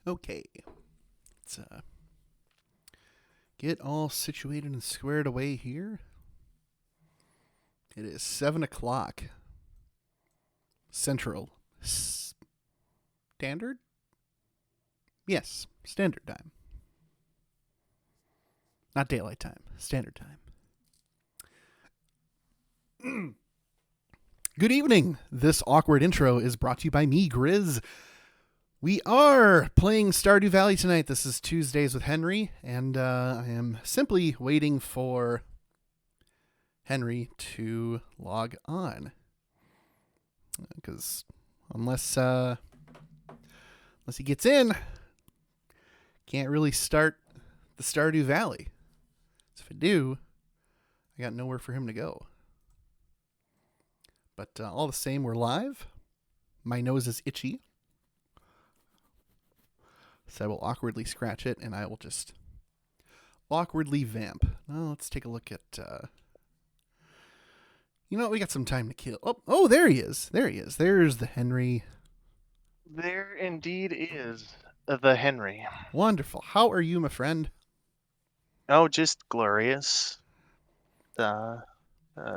Okay, let's get all situated and squared away here. It is 7 o'clock Central Standard? Yes, Standard Time. Not Daylight Time, Standard Time. Good evening. This awkward intro is brought to you by me, Grizz. We are playing Stardew Valley tonight. This is Tuesdays with Henry, and I am simply waiting for Henry to log on. Because unless he gets in, can't really start the Stardew Valley. So if I do, I got nowhere for him to go. But all the same, we're live. My nose is itchy. So I will awkwardly scratch it, and I will just awkwardly vamp. Now let's take a look at... You know what? We got some time to kill. Oh, there he is. There he is. There's the Henry. There indeed is the Henry. Wonderful. How are you, my friend? Oh, just glorious.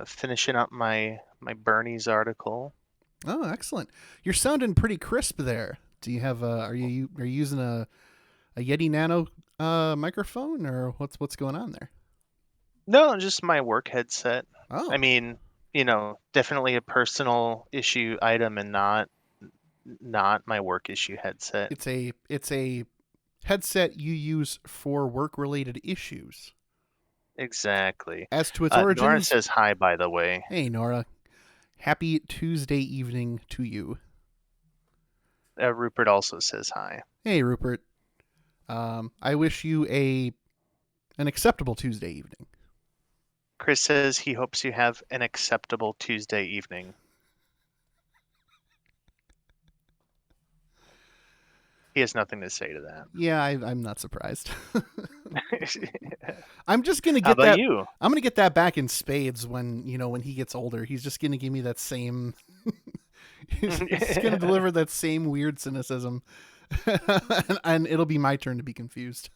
Finishing up my Bernie's article. Oh, excellent. You're sounding pretty crisp there. Do you have are you using a Yeti Nano microphone, or what's going on there? No, just my work headset. Oh, I mean, definitely a personal issue item and not my work issue headset. it's a headset you use for work-related issues. Exactly. As to its Nora origins, says hi, by the way. hey Nora, happy Tuesday evening to you. Rupert also says hi. Hey Rupert, I wish you an acceptable Tuesday evening. Chris says he hopes you have an acceptable Tuesday evening. He has nothing to say to that. Yeah, I'm not surprised. I'm just gonna How get about that. you? I'm gonna get that back in spades when he gets older. He's just gonna give me that same. he's gonna deliver that same weird cynicism, and it'll be my turn to be confused.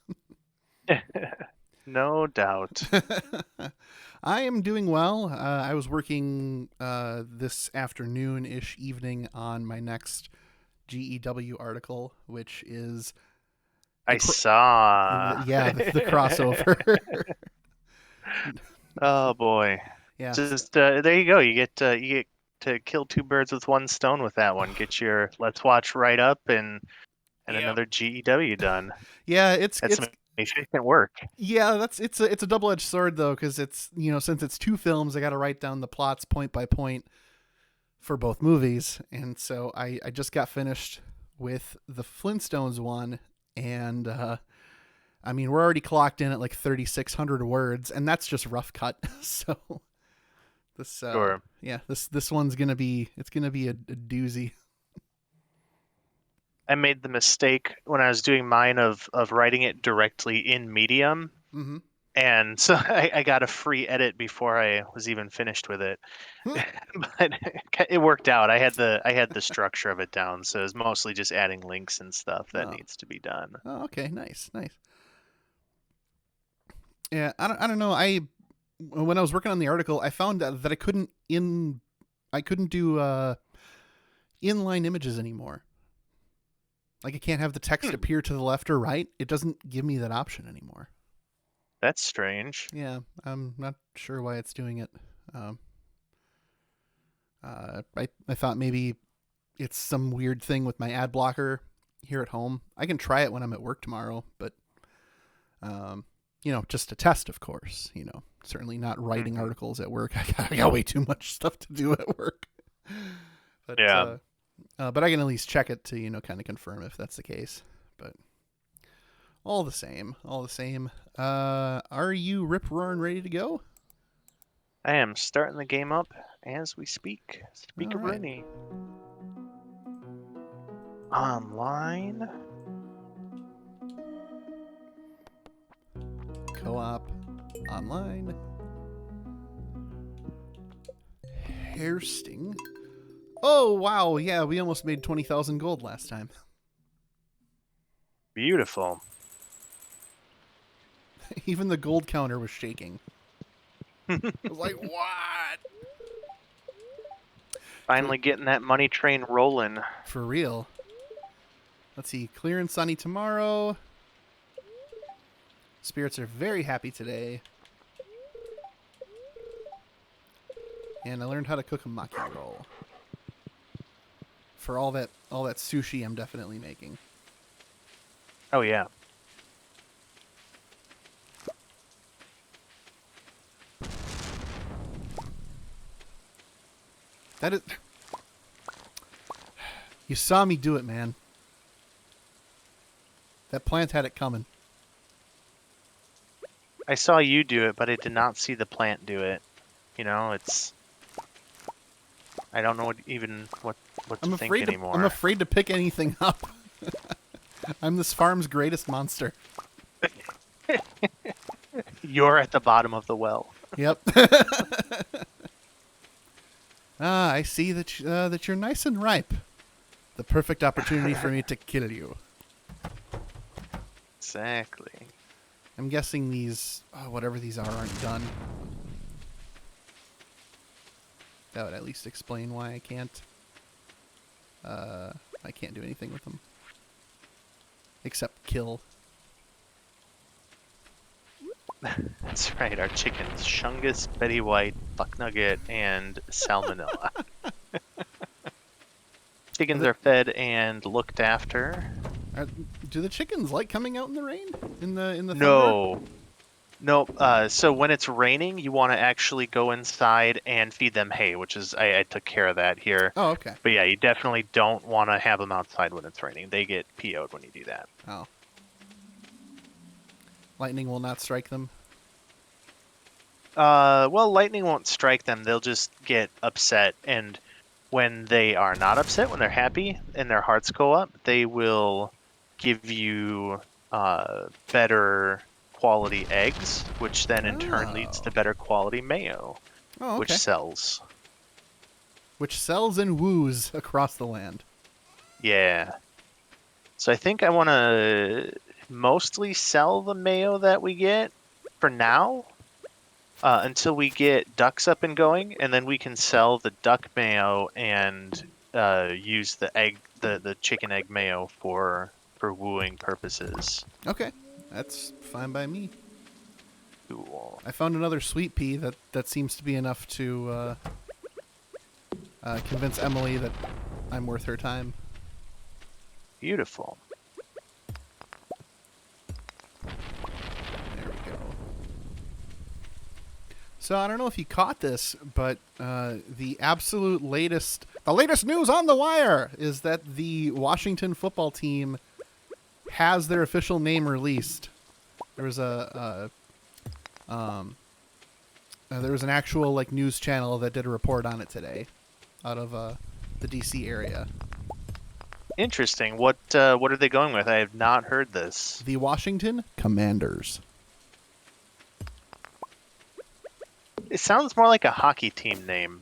No doubt. I am doing well. I was working this afternoon-ish evening on my next GEW article, which is I saw. the crossover. Oh boy. Yeah. Just there you go. You get to kill two birds with one stone with that one. Get your Let's Watch Right Up and another GEW done. Yeah, That's some efficient work. Yeah, it's a double-edged sword though, because it's since it's two films, I got to write down the plots point by point for both movies, and so I just got finished with the Flintstones one, and I mean we're already clocked in at like 3,600 words, and that's just rough cut. So this Sure. this one's gonna be a doozy. I made the mistake when I was doing mine of writing it directly in Medium. Mm-hmm. And so I got a free edit before I was even finished with it. But it worked out. I had the structure of it down, so it's mostly just adding links and stuff that needs to be done. Oh, okay, nice. Yeah, I don't know. When I was working on the article, I found that I couldn't do inline images anymore. Like I can't have the text appear to the left or right. It doesn't give me that option anymore. That's strange. Yeah, I'm not sure why it's doing it. I thought maybe it's some weird thing with my ad blocker here at home. I can try it when I'm at work tomorrow, but just to test, of course. Certainly not writing articles at work. I got way too much stuff to do at work. But, yeah. But I can at least check it to kind of confirm if that's the case. But all the same. Are you rip roaring ready to go? I am starting the game up as we speak. Speak of Rooney. Online. Co-op. Online. Hairsting. Oh, wow. Yeah, we almost made 20,000 gold last time. Beautiful. Even the gold counter was shaking. I was like, what? Finally getting that money train rolling. For real. Let's see. Clear and sunny tomorrow. Spirits are very happy today. And I learned how to cook a maki roll. For all that sushi I'm definitely making. Oh yeah. That is... You saw me do it, man. That plant had it coming. I saw you do it, but I did not see the plant do it. You know, it's... I don't know what to think anymore. I'm afraid to pick anything up. I'm this farm's greatest monster. You're at the bottom of the well. Yep. I see that you're nice and ripe. The perfect opportunity for me to kill you. Exactly. I'm guessing these, whatever these are, aren't done. That would at least explain why I can't do anything with them. Except kill. That's right, our chickens. Shungus, Betty White, Buck Nugget, and Salmonella. Chickens are fed and looked after. Do the chickens like coming out in the rain? In the thunder? No. No, so when it's raining, you want to actually go inside and feed them hay, which is, I took care of that here. Oh, okay. But yeah, you definitely don't want to have them outside when it's raining. They get PO'd when you do that. Oh. Lightning will not strike them? Well, lightning won't strike them. They'll just get upset. And when they are not upset, when they're happy and their hearts go up, they will give you better quality eggs, which then in turn leads to better quality mayo, which sells. Which sells and woos across the land. Yeah. So I think I want to mostly sell the mayo that we get for now until we get ducks up and going, and then we can sell the duck mayo and use the chicken egg mayo for wooing purposes. Okay, that's fine by me. Cool. I found another sweet pea that seems to be enough to convince Emily that I'm worth her time. Beautiful. There we go. So I don't know if you caught this, but the latest news on the wire is that the Washington football team has their official name released. There was there was an actual news channel that did a report on it today, out of the DC area. Interesting. What are they going with? I have not heard this. The Washington Commanders. It sounds more like a hockey team name.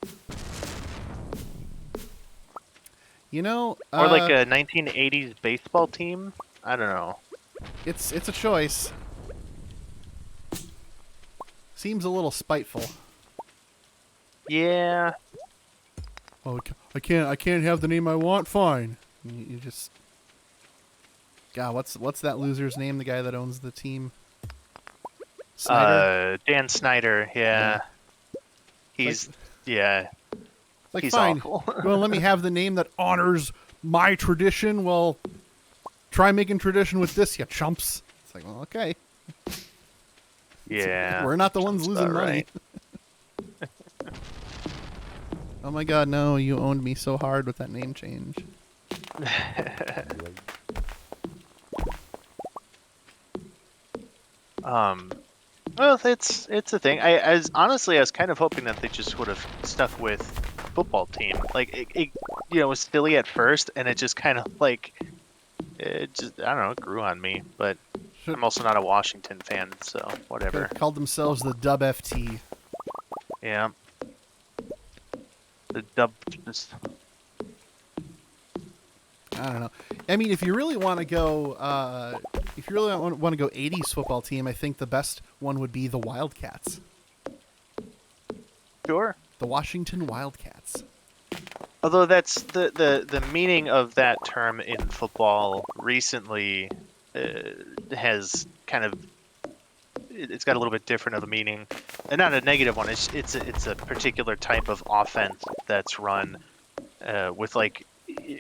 You know, or like a 1980s baseball team. I don't know. It's a choice. Seems a little spiteful. Yeah. Oh, I can't have the name I want. Fine. You just. God, what's that loser's name? The guy that owns the team. Snyder? Dan Snyder. Yeah. He's he's fine. awful. Well, let me have the name that honors my tradition. Well, try making tradition with this, you chumps. It's like, well, okay. Yeah. We're not the ones losing money. Right. Oh my God, no! You owned me so hard with that name change. Well, it's a thing. I was kind of hoping that they just would have stuck with football team. Like it was silly at first, and it just kind of it just, I don't know, it grew on me. But I'm also not a Washington fan, so Could whatever. have called themselves the Dub FT. Yeah. The dub. I don't know. I mean, if you really want to go, if you really want to go '80s football team, I think the best one would be the Wildcats, Sure. the Washington Wildcats. Although that's the meaning of that term in football recently has kind of it's got a little bit different of a meaning, and not a negative one. It's a particular type of offense that's run with like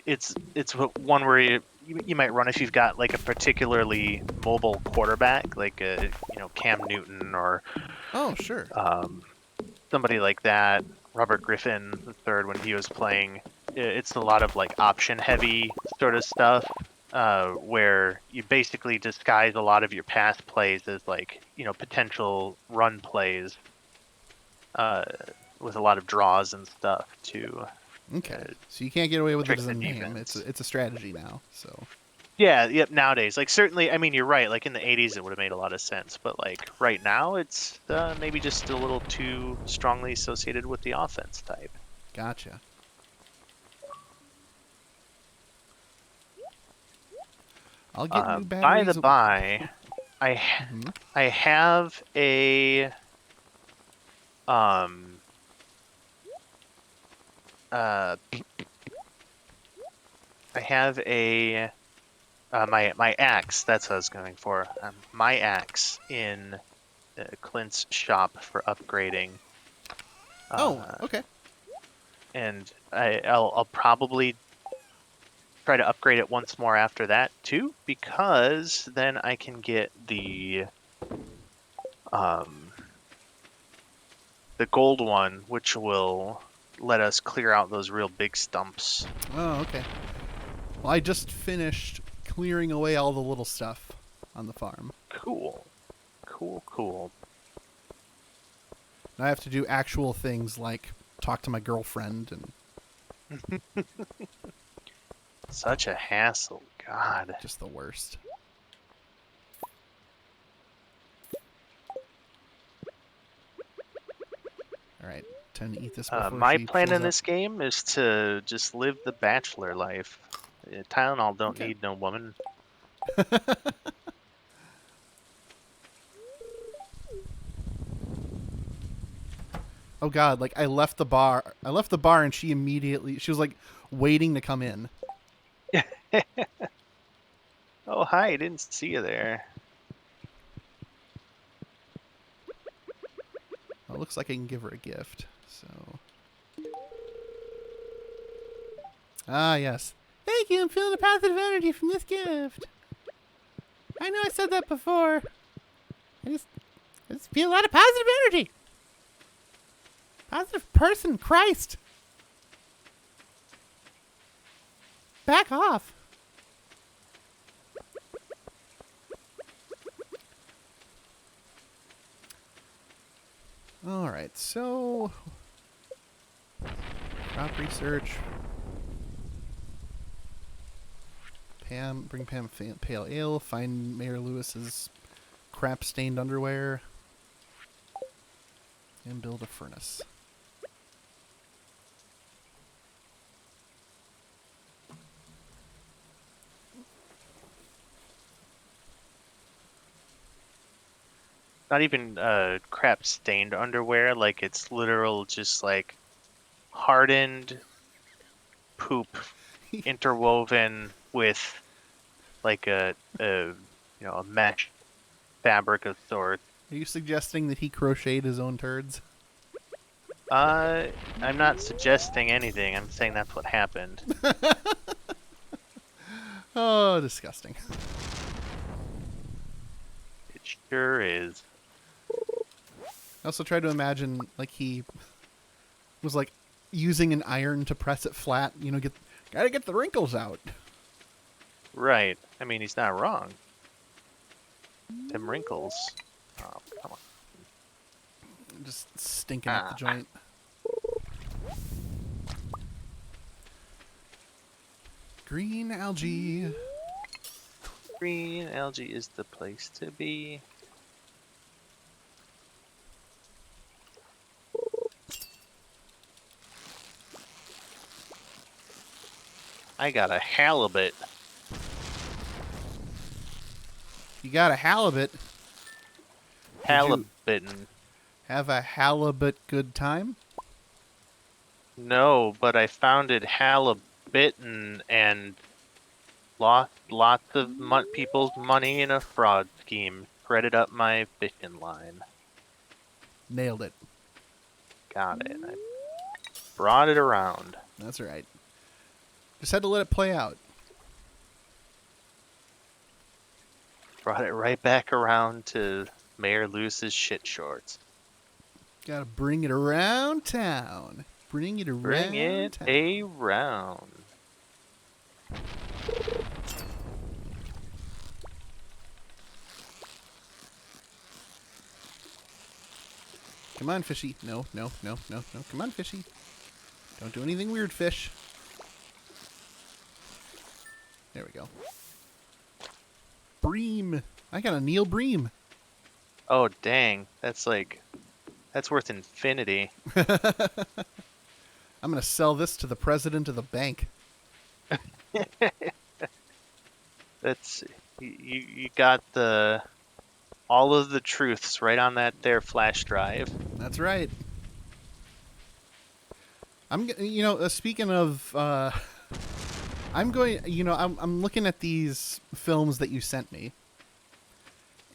it's one where you might run if you've got like a particularly mobile quarterback, like Cam Newton or Oh, sure. somebody like that. Robert Griffin the third when he was playing. It's a lot of like option heavy sort of stuff where you basically disguise a lot of your pass plays as like potential run plays uh, with a lot of draws and stuff to Okay, so you can't get away with it trick as the a name. It's defense. a strategy now. So Yeah, yep. Nowadays, like certainly, I mean, you're right. Like in the '80s, it would have made a lot of sense, but like right now, it's maybe just a little too strongly associated with the offense type. gotcha. I'll get new By the batteries. by, I Mhm. I have a um uh I have a my axe. That's what I was going for. My axe in Clint's shop for upgrading. Oh, Uh, okay. and I'll probably try to upgrade it once more after that too, because then I can get um the gold one, which will let us clear out those real big stumps. Oh, okay. Well, I just finished clearing away all the little stuff on the farm. Cool, cool, cool. Now I have to do actual things like talk to my girlfriend and Such a hassle. God. just the worst. All right, time to eat this before My she plan shows in up. this game is to just live the bachelor life. Tylenol don't Okay. need no woman. Oh God! Like I left the bar. I left the bar, and she was like waiting to come in. Oh, hi, didn't see you there. Well, it looks like I can give her a gift. So yes. Thank you. I'm feeling the positive energy from this gift. I know I said that before. I just feel a lot of positive energy. Positive person, Christ. Back off. All right, so crop research. Bring Pam pale ale. Find Mayor Lewis's crap-stained underwear, and build a furnace. Not even crap stained underwear, like it's literal just like hardened poop interwoven with like a mesh fabric of sorts. Are you suggesting that he crocheted his own turds? I'm not suggesting anything. I'm saying that's what happened. Oh, disgusting. It sure is. I also tried to imagine like he was like using an iron to press it flat. Gotta get the wrinkles out. Right. I mean, he's not wrong. Them wrinkles. Oh, come on. Just stinking up the joint. Green algae. Green algae is the place to be. I got a halibut. You got a halibut. Did you Halibutin. have a halibut good time? No, but I found it halibutin and lost lots of people's money in a fraud scheme. Threaded up my fishing line. Nailed it. Got it. I brought it around. That's right. Just had to let it play out. Brought it right back around to Mayor Lewis's shit shorts. Gotta bring it around town. Bring it around Bring it town. around. Come on, fishy. No. Come on, fishy. Don't do anything weird, fish. There we go. Bream. I got a Neil Bream. Oh, dang. That's worth infinity. I'm going to sell this to the president of the bank. That's, you got all of the truths right on that there flash drive. That's right. Speaking of, I'm looking at these films that you sent me,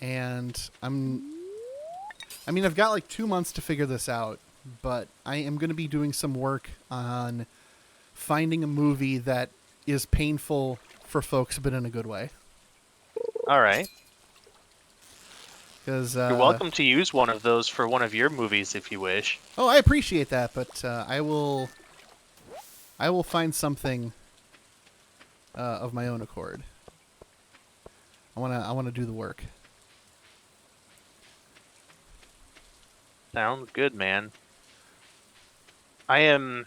and I've got like 2 months to figure this out, but I am going to be doing some work on finding a movie that is painful for folks, but in a good way. All right. Because you're welcome to use one of those for one of your movies if you wish. Oh, I appreciate that, but I will find something of my own accord. I wanna do the work. Sounds good, man. I am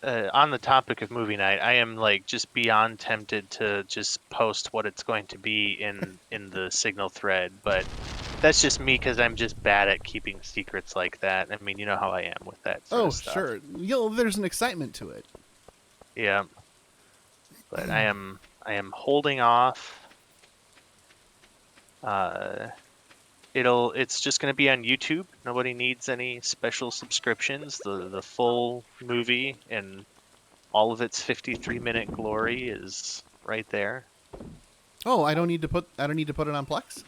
on the topic of movie night. I am like just beyond tempted to just post what it's going to be in the Signal thread, but that's just me because I'm just bad at keeping secrets like that. I mean, you know how I am with that sort of stuff. Sure. There's an excitement to it. Yeah. But I am holding off. It's just going to be on YouTube. Nobody needs any special subscriptions. The full movie and all of its 53-minute glory is right there. Oh, I don't need to put it on Plex?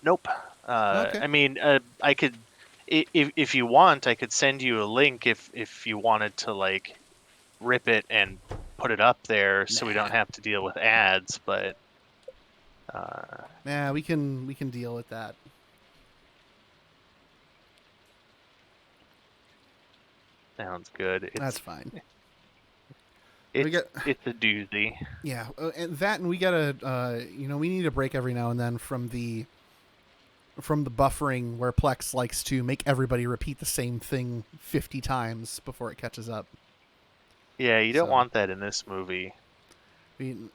Nope. Okay. I mean, I could, if you want, I could send you a link if you wanted to like rip it and put it up there so we don't have to deal with ads. But we can deal with that. Sounds good. That's fine. It's a doozy. Yeah, and we gotta, we need a break every now and then from the buffering where Plex likes to make everybody repeat the same thing 50 times before it catches up. Yeah, you don't want that in this movie. I mean,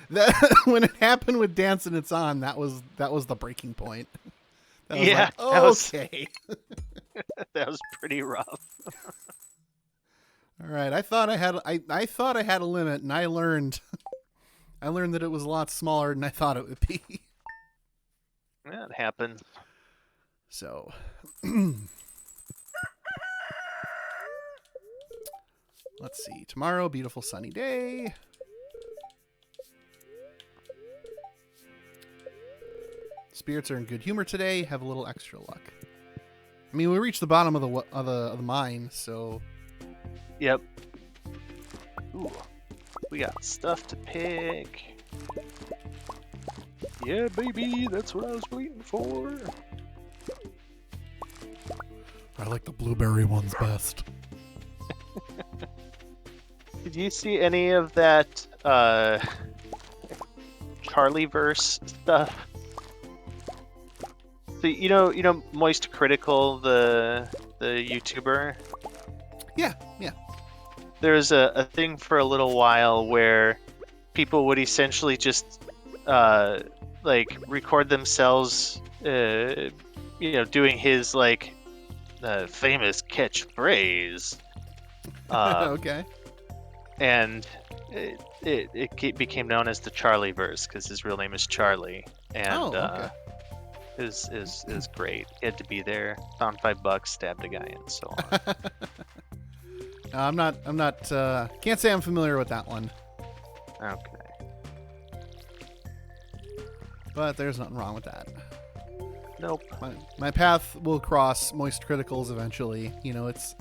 that when it happened with Dancing It's On, that was the breaking point. That was yeah, okay. That was pretty rough. All right, I thought I had a limit, and I learned that it was a lot smaller than I thought it would be. Yeah, it happens. So, let's see. Tomorrow, beautiful sunny day. Spirits are in good humor today. Have a little extra luck. I mean, we reached the bottom of the mine, so. Yep. Ooh, we got stuff to pick. Yeah, baby, that's what I was waiting for. I like the blueberry ones best. Did you see any of that Charlieverse stuff? So you know Moist Critical, the YouTuber? Yeah. There was a thing for a little while where people would essentially just like record themselves, doing his like famous catchphrase, Okay. and it became known as the Charlieverse because his real name is Charlie, and Oh, okay. is great. He had to be there. Found $5, stabbed a guy, and so on. I'm not. Can't say I'm familiar with that one, Okay. but there's nothing wrong with that. Nope. My path will cross moist criticals eventually. You know, it's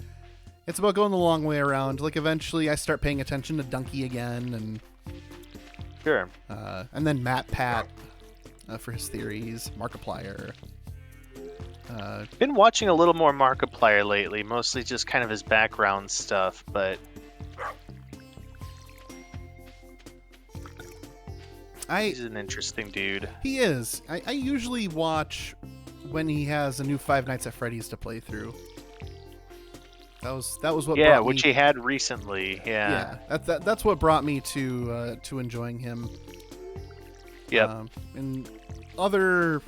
about going the long way around. Like eventually, I start paying attention to Donkey again, Sure. and then Matt Pat for his theories, Markiplier. Been watching a little more Markiplier lately, mostly just kind of his background stuff, but he's an interesting dude. He is. I usually watch when he has a new Five Nights at Freddy's to play through. That was what. Yeah, brought which me, he had recently. Yeah. That's what brought me to enjoying him. Yep. And other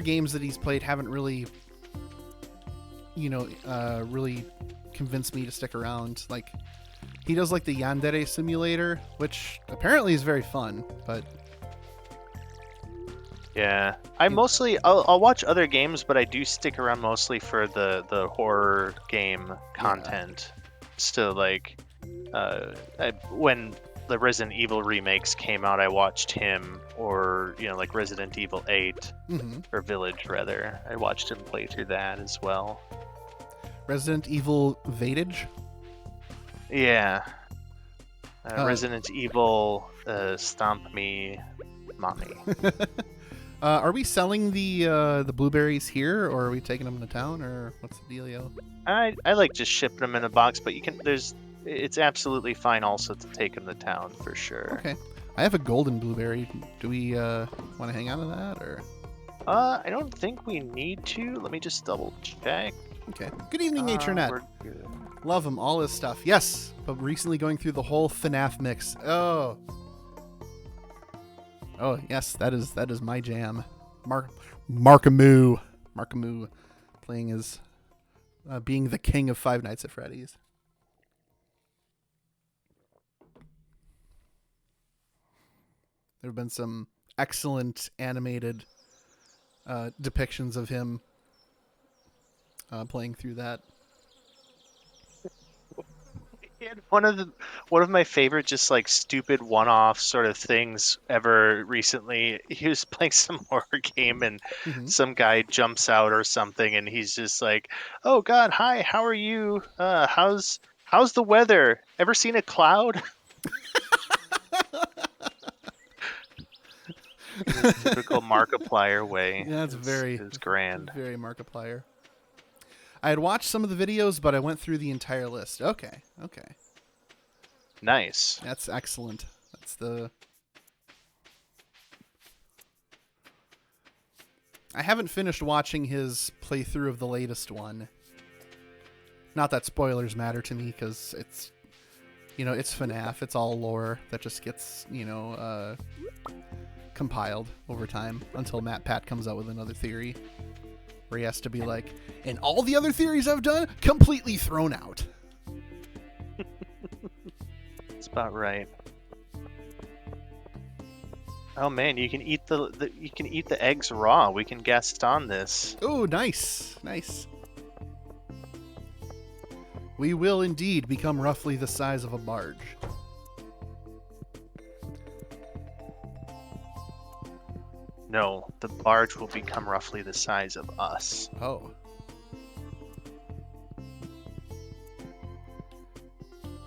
games that he's played haven't really, really convinced me to stick around. Like, he does like the Yandere simulator, which apparently is very fun, but Yeah. I'll watch other games, but I do stick around mostly for the horror game content. Still, like, when the Resident Evil remakes came out, I watched him, or like Resident Evil 8 or Village rather. I watched him play through that as well. Resident Evil Vadage. Yeah. Resident Evil Stomp Me Mommy. Are we selling the blueberries here, or are we taking them to town, or what's the dealio? I like just shipping them in a box, but it's absolutely fine also to take them to town for sure. Okay. I have a golden blueberry. Do we want to hang on to that, or? I don't think we need to. Let me just double check. Okay. Good evening, NatureNet. We're good. Love him, all his stuff. Yes, but recently going through the whole FNAF mix. Oh, yes, that is my jam. Markamoo playing as being the king of Five Nights at Freddy's. There have been some excellent animated depictions of him playing through that. He had one of my favorite, just like stupid one-off sort of things ever recently. He was playing some horror game, and some guy jumps out or something, and he's just like, "Oh God, hi, how are you? How's the weather? Ever seen a cloud?" Typical Markiplier way. Yeah, it's grand. Very Markiplier. I had watched some of the videos, but I went through the entire list. Okay. Nice. That's excellent. I haven't finished watching his playthrough of the latest one. Not that spoilers matter to me, because it's FNAF. It's all lore that just gets, compiled over time until Matt Pat comes out with another theory. Where he has to be like, and all the other theories I've done, completely thrown out. That's about right. Oh man, you can eat the eggs raw. We can guest on this. Oh, nice. We will indeed become roughly the size of a barge. No, the barge will become roughly the size of us. Oh.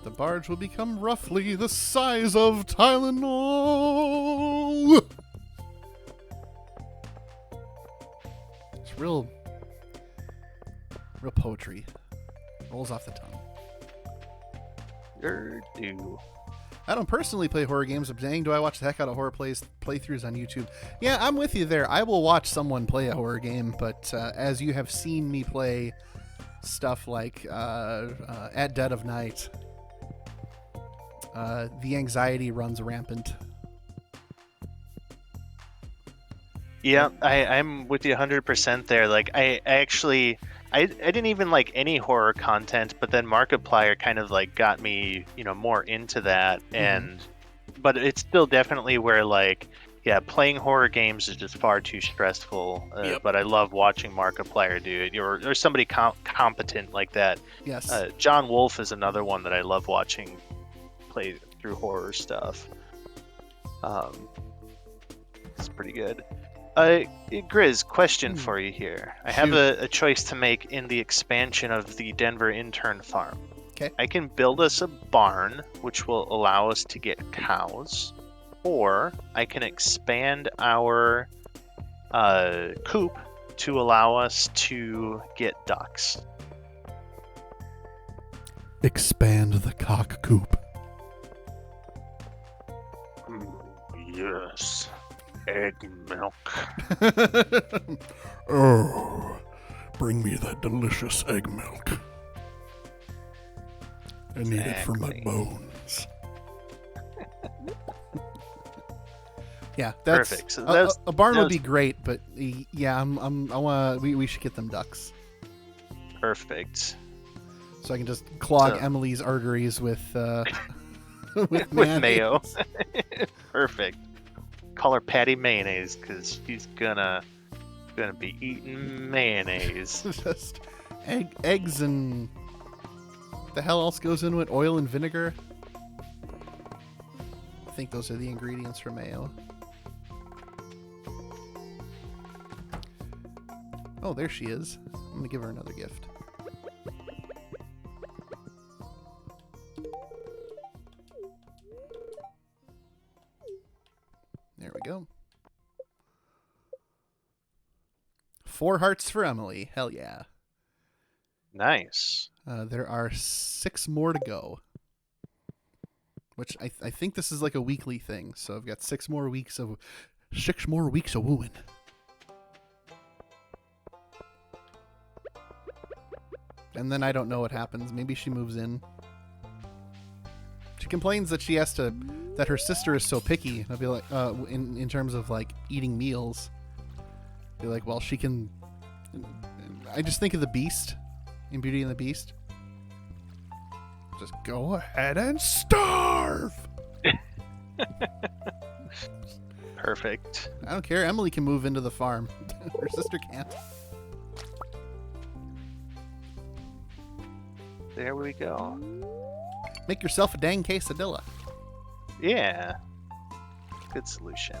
The barge will become roughly the size of Tylenol. It's real poetry. Rolls off the tongue. Do. I don't personally play horror games, but dang, do I watch the heck out of horror playthroughs on YouTube. Yeah, I'm with you there. I will watch someone play a horror game, but as you have seen me play stuff like At Dead of Night, the anxiety runs rampant. Yeah, I'm with you 100% there. Like I actually I didn't even like any horror content, but then Markiplier kind of like got me, more into that. Mm-hmm. And but it's still definitely where like yeah, playing horror games is just far too stressful. Yep. But I love watching Markiplier do it. Or somebody competent like that. Yes. John Wolfe is another one that I love watching play through horror stuff. Um, it's pretty good. Uh, Grizz, question Hmm. for you here. I have Shoot. a choice to make in the expansion of the Denver intern farm. Okay. I can build us a barn, which will allow us to get cows, or I can expand our coop to allow us to get ducks. Expand the cock coop. Yes. Egg milk. Oh, bring me that delicious egg milk. I need it for my Exactly. bones. Yeah, that's Perfect. So a barn would that's be great, but yeah, we should get them ducks perfect. so I can just clog So Emily's arteries with with with mayo. mayonnaise. Perfect. Call her Patty Mayonnaise because she's gonna be eating mayonnaise. Just eggs and the hell else goes into it? Oil and vinegar. I think those are the ingredients for mayo. Oh, there she is. I'm gonna give her another gift. There we go. 4 hearts for Emily. Hell yeah. Nice. There are 6 more to go. Which I think this is like a weekly thing. So I've got 6 more weeks of wooing. And then I don't know what happens. Maybe she moves in. She complains that she has to, that her sister is so picky. I'll be like, in terms of like eating meals. Be like, well, she can. I just think of the Beast, in Beauty and the Beast. Just go ahead and starve. Perfect. I don't care. Emily can move into the farm. Her sister can't. There we go. Make yourself a dang quesadilla. Yeah. Good solution.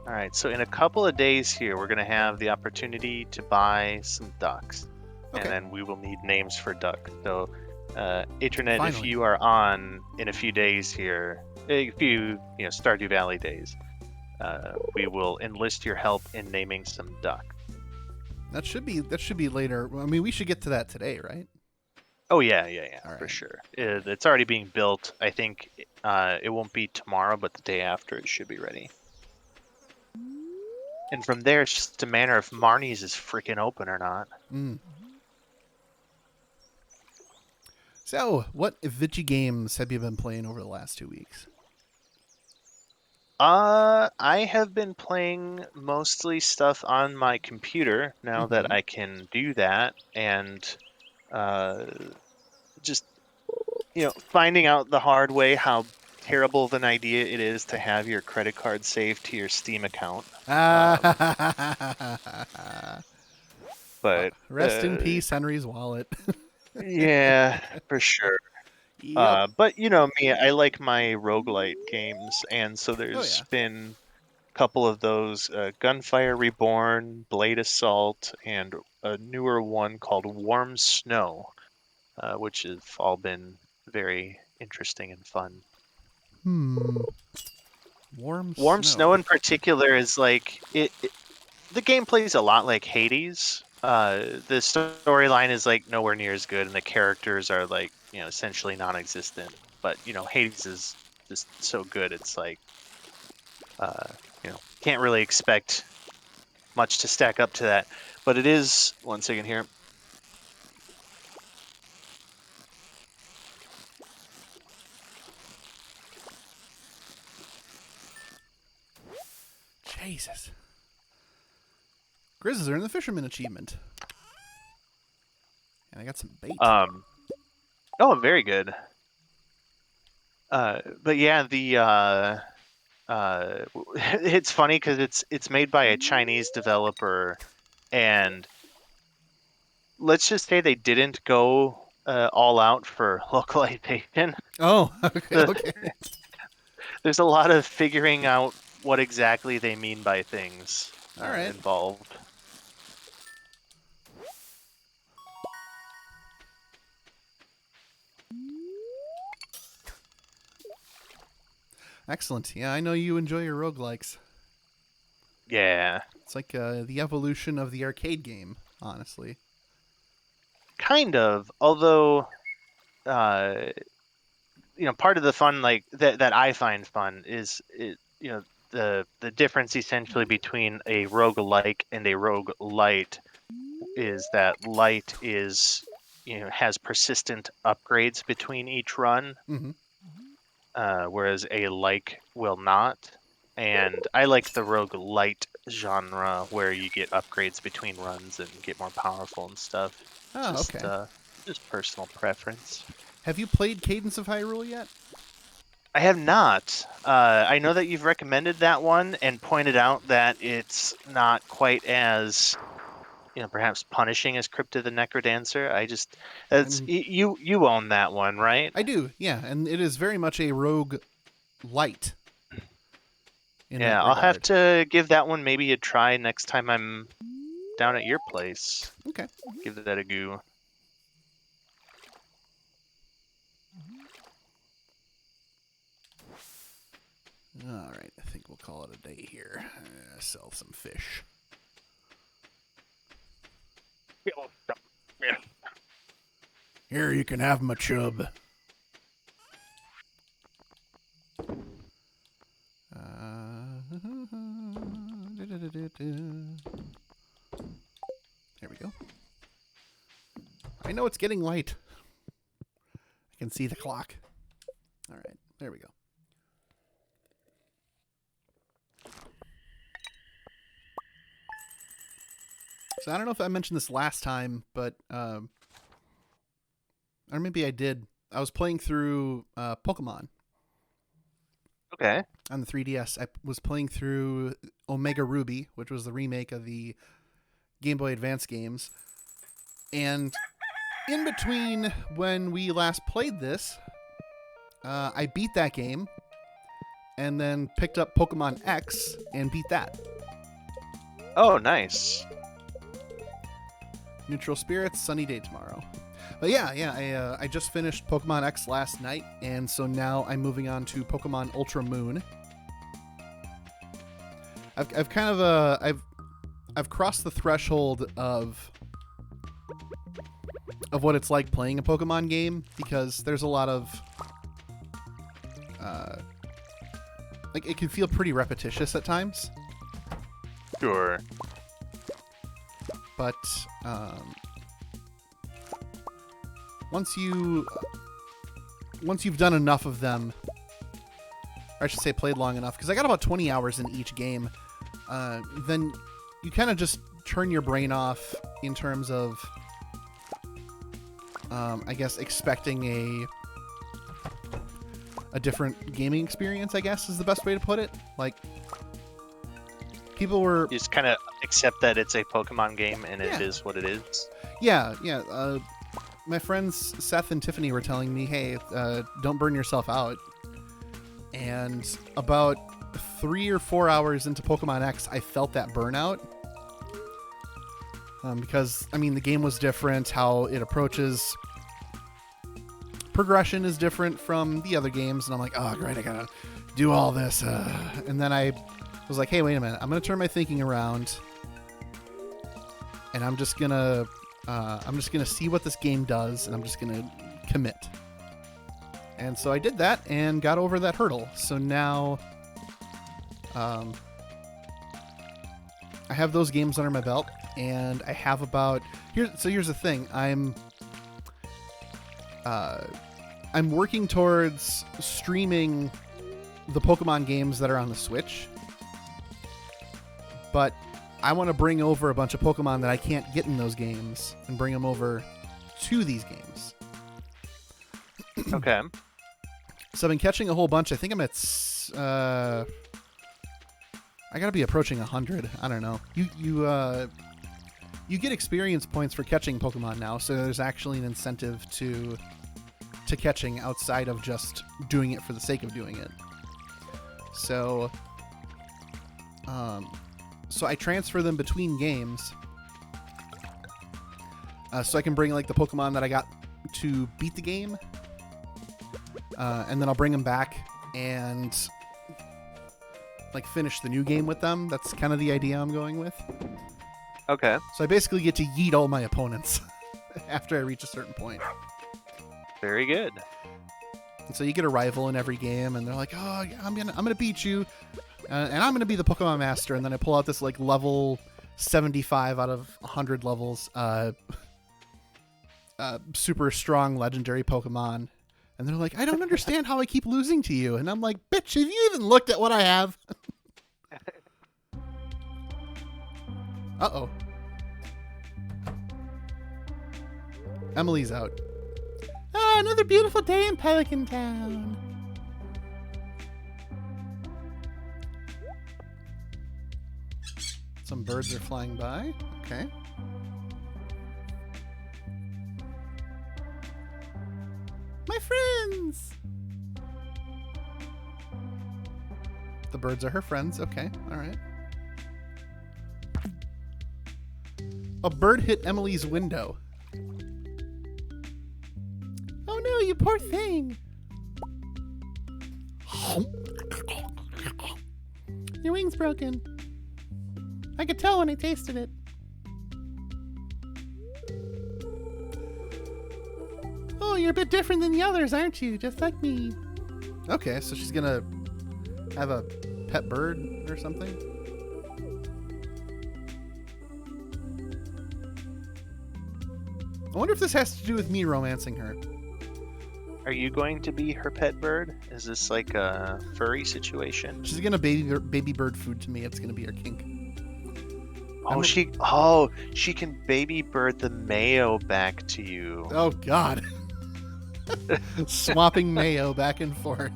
All right, so in a couple of days here, we're going to have the opportunity to buy some ducks. Okay. And then we will need names for ducks. So, Internet, if Finally. you are on in a few days here, a few, Stardew Valley days, we will enlist your help in naming some ducks. That should be later. I mean, we should get to that today, right? Oh, yeah, All for right. sure. It's already being built. I think it won't be tomorrow, but the day after it should be ready. And from there, it's just a matter if Marnie's is freaking open or not. Mm. So, what Vici games have you been playing over the last 2 weeks? I have been playing mostly stuff on my computer now that Mm-hmm. I can do that, and uh, just finding out the hard way how terrible of an idea it is to have your credit card saved to your Steam account. But Rest in peace, Henry's wallet. yeah, for sure. Yep. But me, I like my roguelite games, and so Oh there's yeah. been a couple of those Gunfire Reborn, Blade Assault, and a newer one called Warm Snow, which have all been very interesting and fun. Warm Warm Snow snow. in particular is like the gameplay is a lot like Hades. The storyline is like nowhere near as good, and the characters are like essentially non-existent. But Hades is just so good. It's like can't really expect much to stack up to that. But it is 1 second here. Jesus. Grizzlies are in the fisherman achievement. And I got some bait. Oh, very good. But yeah, it's funny because it's made by a Chinese developer, and let's just say they didn't go all out for localization. Oh, okay, okay. There's a lot of figuring out what exactly they mean by things All right. involved. Excellent. Yeah, I know you enjoy your roguelikes. Yeah, It's like the evolution of the arcade game, honestly. kind of. Although, uh, part of the fun, like that I find fun is the difference essentially between a roguelike and a roguelite is that light is has persistent upgrades between each run, Mm-hmm. whereas a like will not. And I like the roguelite genre where you get upgrades between runs and get more powerful and stuff. Oh, okay. Just personal preference. Have you played Cadence of Hyrule yet? I have not. I know that you've recommended that one and pointed out that it's not quite as perhaps punishing as Crypt of the Necrodancer. You own that one, right? I do, yeah, and it is very much a rogue light in that Yeah, I'll have regard. to give that one maybe a try next time I'm down at your place. Okay. Give that a go. All right, I think we'll call it a day here. Sell some fish. Here, you can have my chub. There we go. I know it's getting light. I can see the clock. All right, there we go. So I don't know if I mentioned this last time, but or maybe I did. I was playing through Pokemon Okay. on the 3DS. I was playing through Omega Ruby, which was the remake of the Game Boy Advance games. And in between when we last played this, I beat that game and then picked up Pokemon X and beat that. Oh, nice. Neutral Spirits, sunny day tomorrow. But yeah, I just finished Pokemon X last night, and so now I'm moving on to Pokemon Ultra Moon. I've kind of I've crossed the threshold of what it's like playing a Pokemon game, because there's a lot of like it can feel pretty repetitious at times. Sure. But once you've done enough of them, or I should say played long enough, because I got about 20 hours in each game, then you kind of just turn your brain off in terms of, I guess, expecting a different gaming experience, I guess, is the best way to put it. Like, people were... You just kind of accept that it's a Pokemon game and it is what it is. Yeah. My friends Seth and Tiffany were telling me, hey, don't burn yourself out. And about 3 or 4 hours into Pokemon X, I felt that burnout. Because, I mean, the game was different. How it approaches progression is different from the other games. And I'm like, oh, great, I gotta do all this. And then I was like, hey, wait a minute. I'm going to turn my thinking around. And I'm just going to see what this game does. And I'm just going to commit. And so I did that and got over that hurdle. So now I have those games under my belt, and I have about here's the thing. I'm working towards streaming the Pokemon games that are on the Switch. but I want to bring over a bunch of Pokemon that I can't get in those games and bring them over to these games. Okay. So I've been catching a whole bunch. I think I'm at I gotta be approaching 100. I don't know. You get experience points for catching Pokemon now, so there's actually an incentive to catching outside of just doing it for the sake of doing it. So I transfer them between games, so I can bring like the Pokemon that I got to beat the game, and then I'll bring them back and like finish the new game with them. That's kind of the idea I'm going with. Okay. So I basically get to yeet all my opponents after I reach a certain point. Very good. And so you get a rival in every game, and they're like, "Oh, I'm gonna beat you, and I'm gonna be the Pokemon Master." And then I pull out this like level 75 out of 100 levels, super strong legendary Pokemon, and they're like, "I don't understand how I keep losing to you." And I'm like, "Bitch, have you even looked at what I have?" Uh-oh. Emily's out. Ah, another beautiful day in Pelican Town. Some birds are flying by. Okay. My friends! The birds are her friends. Okay, all right. A bird hit Emily's window. Oh no, you poor thing. Your wing's broken. I could tell when I tasted it. Oh, you're a bit different than the others, aren't you? Just like me. Okay, so she's gonna have a pet bird or something? I wonder if this has to do with me romancing her. Are you going to be her pet bird? Is this like a furry situation? She's gonna baby bird food to me. It's gonna be her kink. She can baby bird the mayo back to you. Oh God. Swapping mayo back and forth.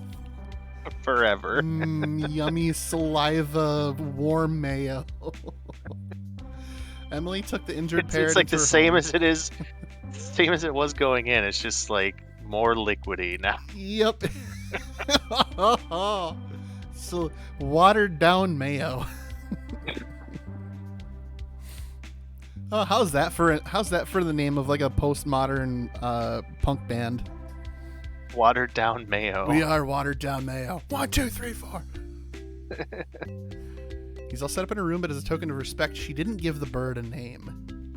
Forever. Yummy saliva, warm mayo. Emily took the injured parrot. It's like into the her same home. as it is, same as it was going in. It's just like more liquidy now. Yep. So watered down mayo. Oh, how's that for the name of like a postmodern punk band? Watered down mayo. We are watered down mayo. 1, 2, 3, 4. He's all set up in a room, but as a token of respect, she didn't give the bird a name.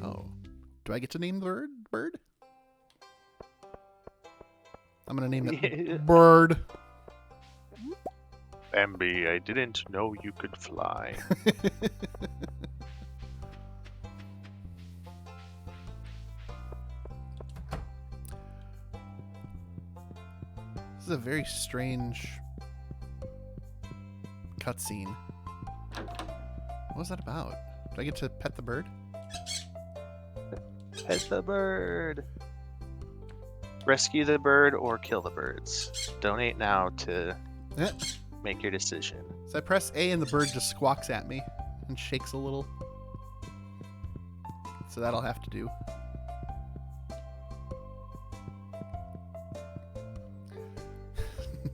Oh. Do I get to name the bird? I'm going to name it Bird. Bambi, I didn't know you could fly. This is a very strange cutscene. What was that about? Do I get to pet the bird? Pet the bird. Rescue the bird or kill the birds. Donate now to make your decision. So I press A and the bird just squawks at me and shakes a little. So that'll have to do.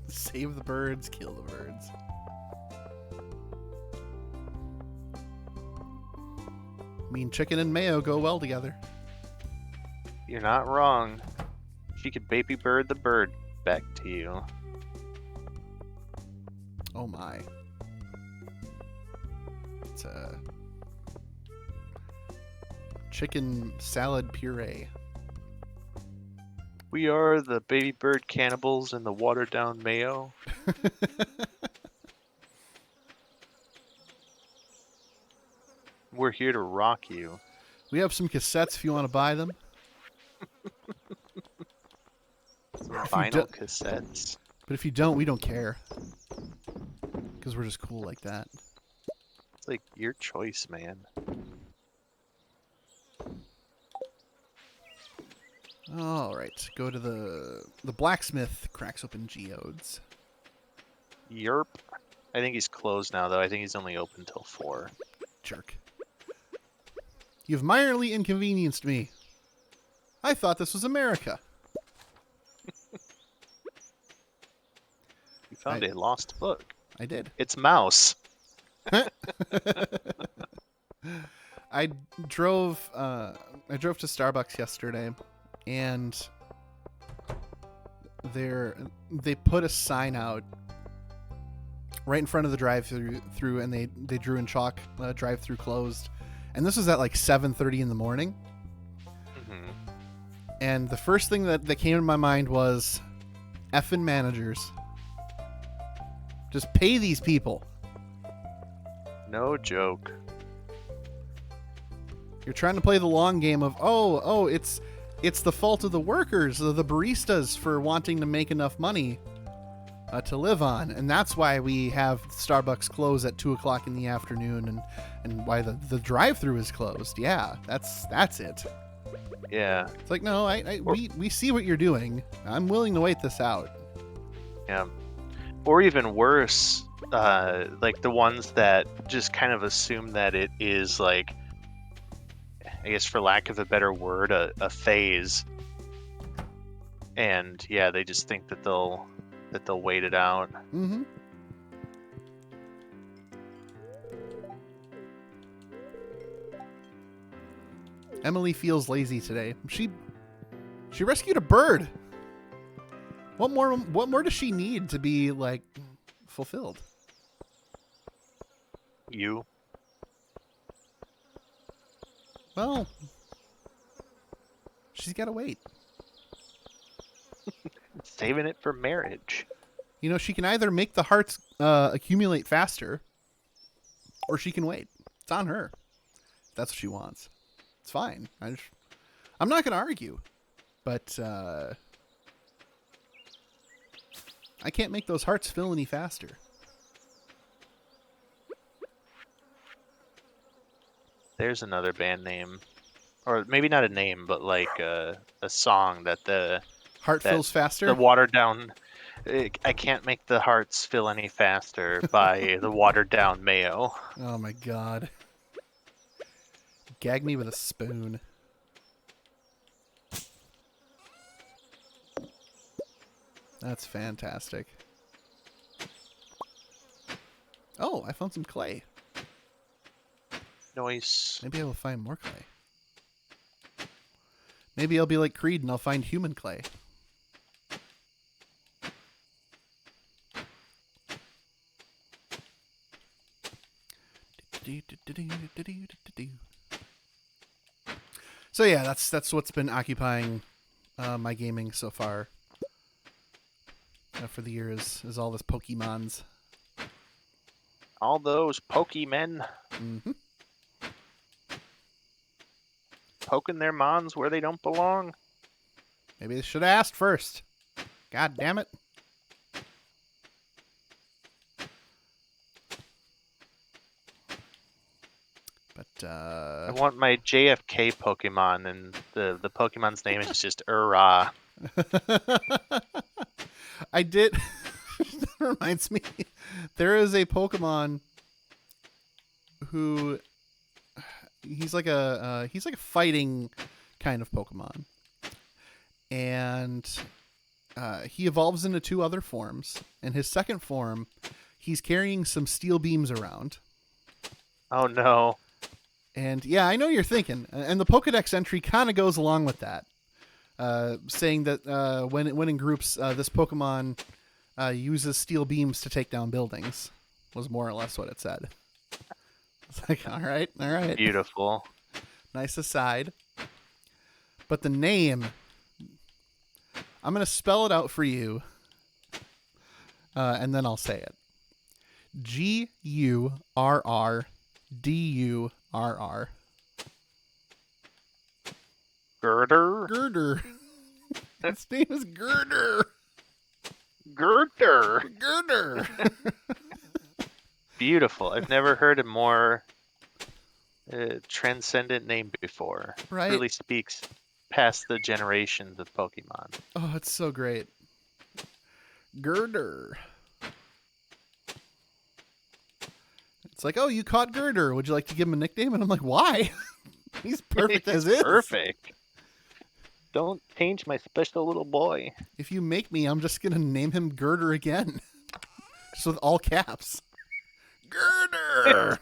Save the birds, kill the birds. Me and chicken and mayo go well together. You're not wrong. She could baby bird the bird back to you. Oh my. It's a chicken salad puree. We are the baby bird cannibals and the watered down mayo. We're here to rock you. We have some cassettes if you want to buy them. Vinyl cassettes. But if you don't, we don't care. Because we're just cool like that. like your choice, man. All right, go to the blacksmith. Cracks open geodes. Yerp. I think he's closed now, though. I think he's only open till 4. Jerk. You've minorly inconvenienced me. I thought this was America. You found a lost book. I did. It's Mouse. I drove to Starbucks yesterday, and they put a sign out right in front of the drive-through, and they drew in chalk, drive-through closed. And this was at like 7:30 in the morning. Mm-hmm. And the first thing that came to my mind was effing managers. Just pay these people. No joke. You're trying to play the long game of, it's the fault of the workers, the baristas, for wanting to make enough money to live on. And that's why we have Starbucks close at 2 o'clock in the afternoon, and why the drive-thru is closed. Yeah, that's it. Yeah. It's like, no, we see what you're doing. I'm willing to wait this out. Yeah. Or even worse, like the ones that just kind of assume that it is like, I guess for lack of a better word, a phase. And yeah, they just think that they'll wait it out. Mm-hmm. Emily feels lazy today. She rescued a bird. What more does she need to be like fulfilled? You. Well, she's got to wait. Saving it for marriage. You know, she can either make the hearts accumulate faster, or she can wait. It's on her. If that's what she wants. It's fine. I'm not going to argue, but I can't make those hearts fill any faster. There's another band name, or maybe not a name, but like a song that Heart fills faster. The watered down. I can't make the hearts fill any faster by the watered down Mayo. Oh my god! Gag me with a spoon. That's fantastic. Oh, I found some clay. Nice. Maybe I will find more clay. Maybe I'll be like Creed and I'll find human clay. So yeah, that's what's been occupying my gaming so far for the year is all this Pokemons. All those Pokemon. Mm-hmm. Poking their mons where they don't belong. Maybe they should have asked first. God damn it. But I want my JFK Pokemon, and the Pokemon's name is just Ura. I did. That reminds me. There is a Pokemon who he's like a fighting kind of Pokemon, and he evolves into 2 other forms. In his second form, he's carrying some steel beams around. Oh no. And yeah, I know you're thinking, and the Pokedex entry kind of goes along with that, saying that when in groups, this Pokemon uses steel beams to take down buildings, was more or less what it said. It's like, all right. Beautiful. Nice aside. But the name, I'm going to spell it out for you, and then I'll say it. Gurrdurr. Girder? Girder. Its name is Girder. Girder. Girder. Beautiful. I've never heard a more transcendent name before. Right? Really speaks past the generations of Pokemon. Oh, it's so great. Girder. It's like, oh, you caught Girder. Would you like to give him a nickname? And I'm like, why? He's perfect as is. Perfect. Don't change my special little boy. If you make me, I'm just going to name him Girder again. Just with all caps. Girder!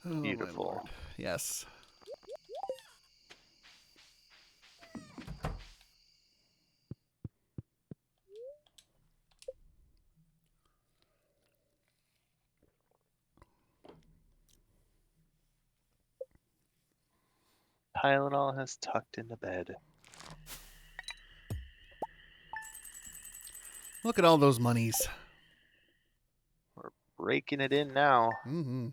Oh, Beautiful. Yes. Tylenol has tucked into bed. Look at all those monies. We're raking it in now. Mm-hmm. I'm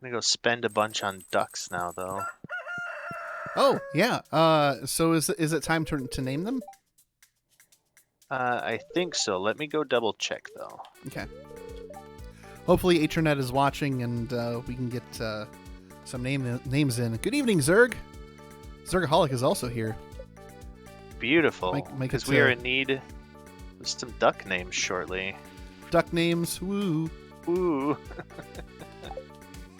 gonna go spend a bunch on ducks now, though. Oh, yeah. So is it time to name them? I think so. Let me go double check, though. Okay. Hopefully Atronet is watching and we can get some names in. Good evening, Zerg. Zergaholic is also here. Beautiful. Because we it, are in need of some duck names shortly. Duck names, woo. Ooh.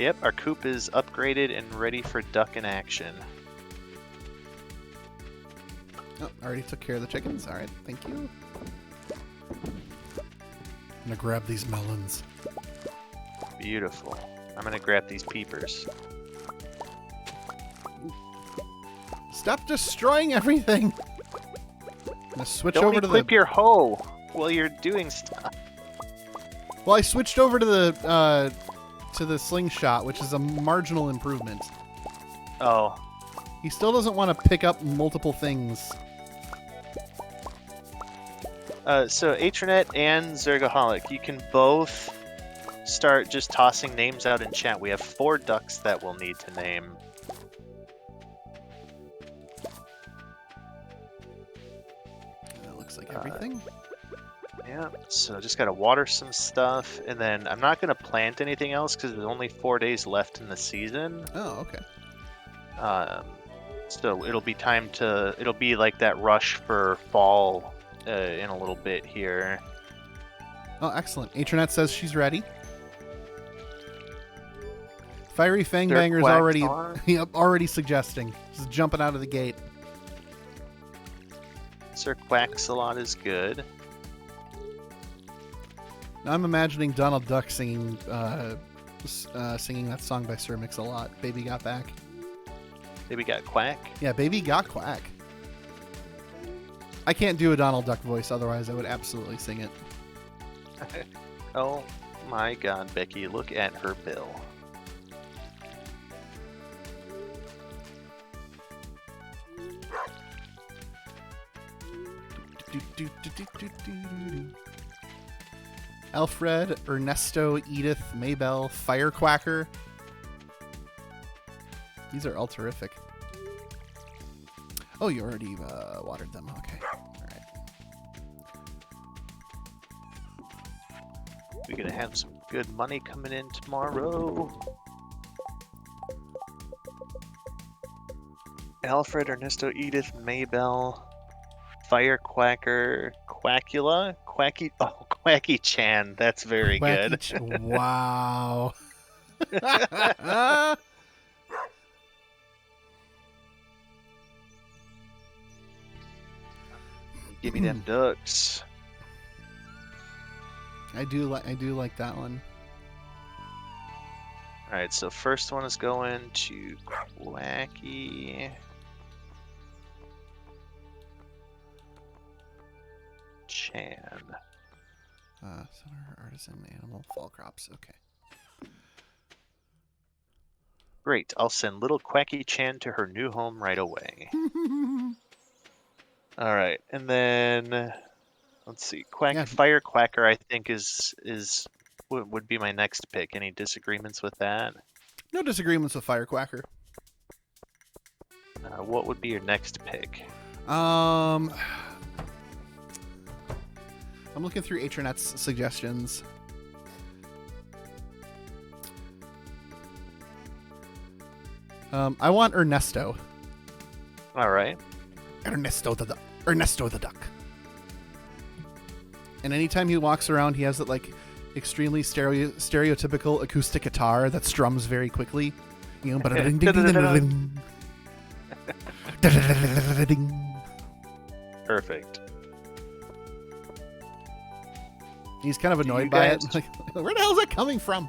Yep, our coop is upgraded and ready for duck in action. Oh, already took care of the chickens. All right, thank you. I'm gonna grab these melons. Beautiful. I'm gonna grab these peepers. Stop destroying everything. I'm gonna switch Don't over to equip your hoe while you're doing stuff. Well, I switched over to the slingshot, which is a marginal improvement. Oh. He still doesn't want to pick up multiple things. So Atronet and Zergaholic, you can both start just tossing names out in chat. We have 4 ducks that we'll need to name. That looks like everything. Yeah, so just gotta water some stuff, and then I'm not gonna plant anything else because there's only 4 days left in the season. Oh, okay. So it'll be like that rush for fall in a little bit here. Oh, excellent. Atronet says she's ready. Fiery Fangbanger's already suggesting. She's jumping out of the gate. Sir Quaxalot is good. Now I'm imagining Donald Duck singing singing that song by Sir Mix-a-Lot, Baby Got Back. Baby got Quack? Yeah, Baby Got Quack. I can't do a Donald Duck voice, otherwise I would absolutely sing it. Oh my god, Becky, look at her bill. Alfred, Ernesto, Edith, Maybell, Firequacker. These are all terrific. Oh, you already watered them. Okay. All right. We're gonna have some good money coming in tomorrow. Alfred, Ernesto, Edith, Maybell, Firequacker, Quackula, Quacky Chan. That's very good. Wow. Give me them ducks. I do like that one. All right, so first one is going to Quacky Chan. Center, artisan, animal, fall crops. Okay. Great. I'll send little Quacky Chan to her new home right away. All right, and then let's see. Firequacker, I think would be my next pick. Any disagreements with that? No disagreements with Firequacker. What would be your next pick? I'm looking through Atronet's suggestions. I want Ernesto. All right. Ernesto the duck. And anytime he walks around, he has that like extremely stereotypical acoustic guitar that strums very quickly. You know, Perfect. He's kind of annoyed by it. Like, where the hell is that coming from?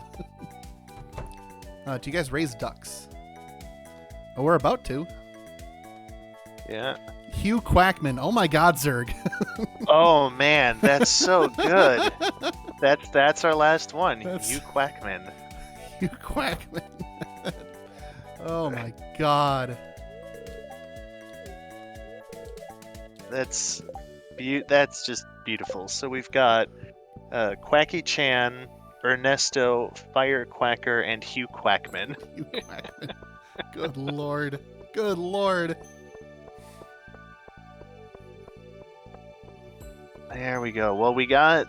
Do you guys raise ducks? Oh, we're about to. Yeah. Hugh Quackman. Oh my God, Zerg. Oh man, that's so good. That's our last one. You Quackman. Hugh Quackman. Oh my God. That's just beautiful. So we've got Quacky Chan, Ernesto, Firecracker, and Hugh Quackman. Hugh Quackman. Good Lord. Good Lord. There we go. Well, we got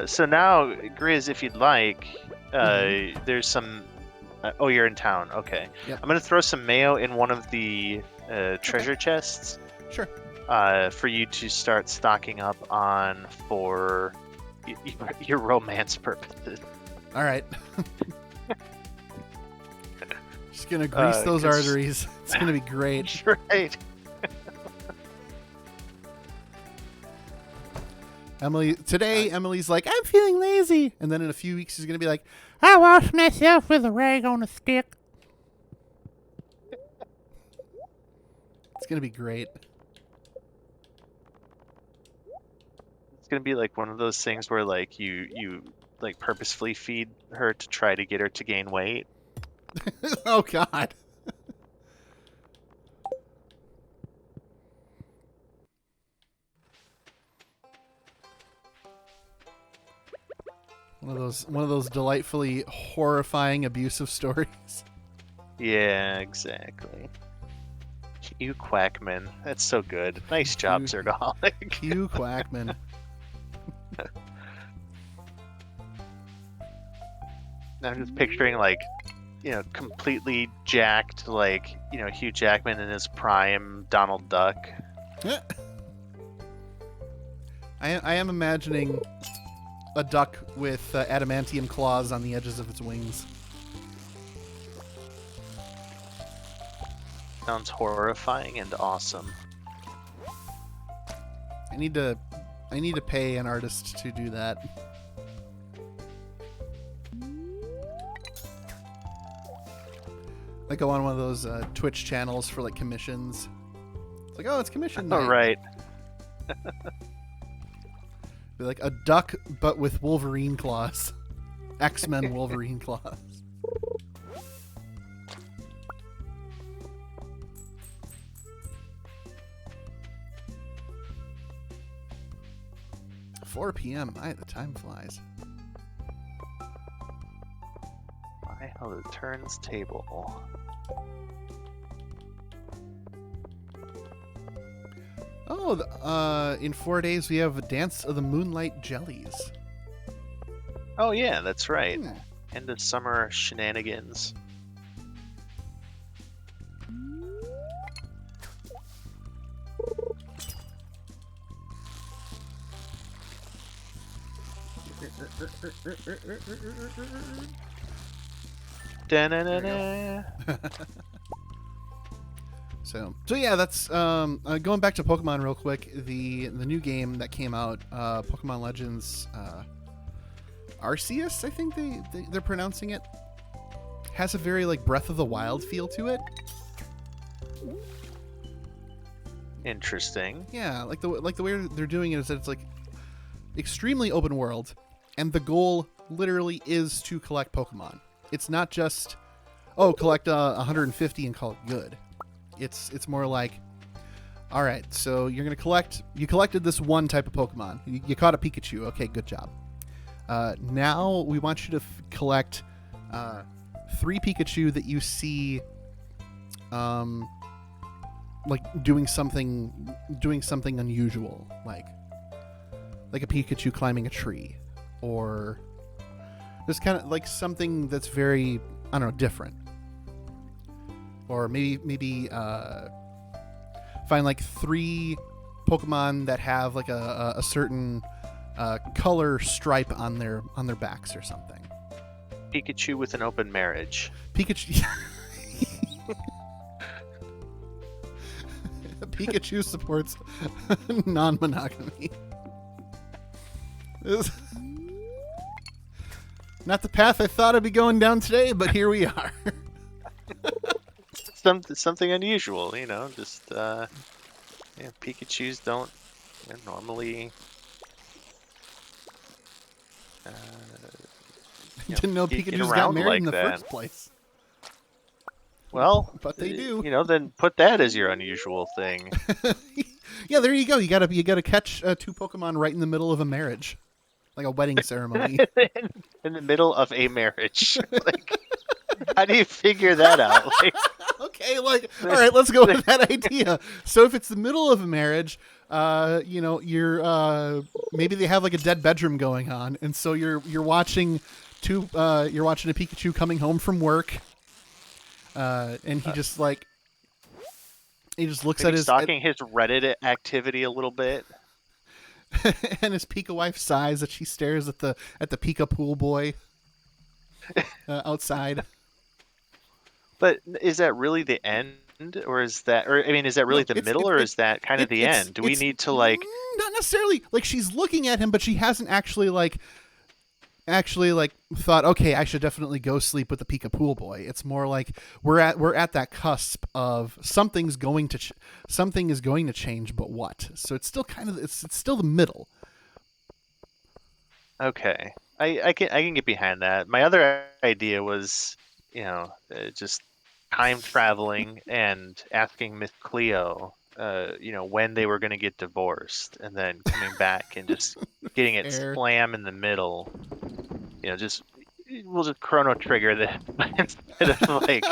so now, Grizz, if you'd like, there's some. Oh, you're in town. Okay. Yep. I'm gonna throw some mayo in one of the treasure chests. Sure. For you to start stocking up on for your romance purposes. All right. Just gonna grease those arteries. It's gonna be great. Right. Emily's like, I'm feeling lazy. And then in a few weeks, she's going to be like, I wash myself with a rag on a stick. It's going to be great. It's going to be like one of those things where like you like purposefully feed her to try to get her to gain weight. Oh, God. One of those delightfully horrifying abusive stories. Yeah, exactly. Hugh Quackman. That's so good. Nice job, Zergaholic. Hugh Quackman. I'm just picturing like, completely jacked, like, Hugh Jackman in his prime, Donald Duck. I am imagining a duck with adamantium claws on the edges of its wings. Sounds horrifying and awesome. I need to pay an artist to do that. Like go on one of those Twitch channels for like commissions. It's like, oh, it's commission night. Oh, right. Be like a duck, but with Wolverine claws. X-Men Wolverine claws. $4 p.m. The time flies. Why how the turns table. Oh, in 4 days we have a Dance of the Moonlight Jellies. Oh yeah, that's right. End of summer shenanigans. Da-na-na-na. So yeah, that's going back to Pokemon real quick. The new game that came out, Pokemon Legends Arceus, I think they're pronouncing it, has a very like Breath of the Wild feel to it. Interesting. Yeah, like the way they're doing it is that it's like extremely open world, and the goal literally is to collect Pokemon. It's not just collect 150 and call it good. It's more like, all right, so you're gonna collect. You collected this one type of Pokemon. You caught a Pikachu. Okay, good job. Now we want you to collect 3 Pikachu that you see like doing something unusual, like a Pikachu climbing a tree, or just kind of like something that's very, I don't know, different. Or maybe find like 3 Pokemon that have like a certain color stripe on their backs or something. Pikachu with an open marriage. Pikachu. Pikachu supports non-monogamy. This- Not the path I thought I'd be going down today, but here we are. Something unusual, just Pikachus don't normally Didn't know get Pikachu's got around married like in the that. first place. Well, But they do. Then put that as your unusual thing. Yeah, there you go. You gotta catch 2 Pokemon right in the middle of a marriage, like a wedding ceremony. In the middle of a marriage. Like, how do you figure that out? Like, Okay, like, all right, let's go with that idea. So if it's the middle of a marriage, you're maybe they have like a dead bedroom going on, and so you're watching you're watching a Pikachu coming home from work, and he just looks at his stalking his Reddit activity a little bit. and his Pika wife sighs as she stares at the Pika pool boy outside. But is that really the end, or is that really the middle, or is that kind of the end? Do we need to not necessarily like she's looking at him, but she hasn't actually thought, okay, I should definitely go sleep with the Pika pool boy. It's more like we're at that cusp of something is going to change, but what? So it's still kind of it's still the middle. Okay, I can get behind that. My other idea was, just time traveling and asking Miss Cleo, when they were going to get divorced, and then coming back and just getting it Fair. slam in the middle. We'll just chrono trigger that instead of like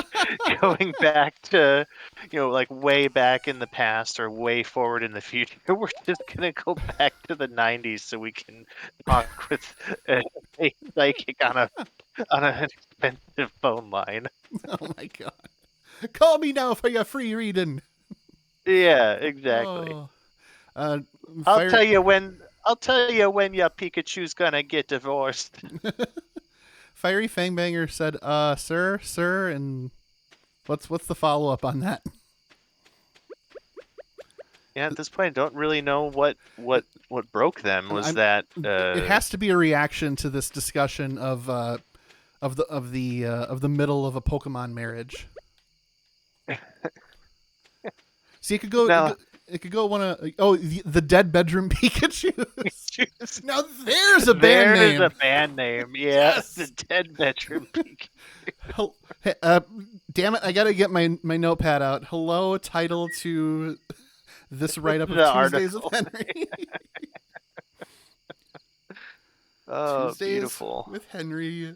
going back to, like way back in the past or way forward in the future. We're just gonna go back to the 90s so we can talk with a psychic on an expensive phone line. Oh my god! Call me now for your free reading. Yeah, exactly. Oh. I'll tell you when your Pikachu's gonna get divorced. Fiery Fangbanger said, sir, and what's the follow up on that? Yeah, at this point, I don't really know what broke them. Was that it has to be a reaction to this discussion of the middle of a Pokemon marriage. See, it could go. No. It could go one of the dead bedroom Pikachu. Now there's a band name. There's a band name. Yeah, yes. The dead bedroom Pikachu. Damn it! I gotta get my notepad out. Hello, title to this write-up of Tuesdays with Henry. Oh, Tuesdays beautiful. with Henry,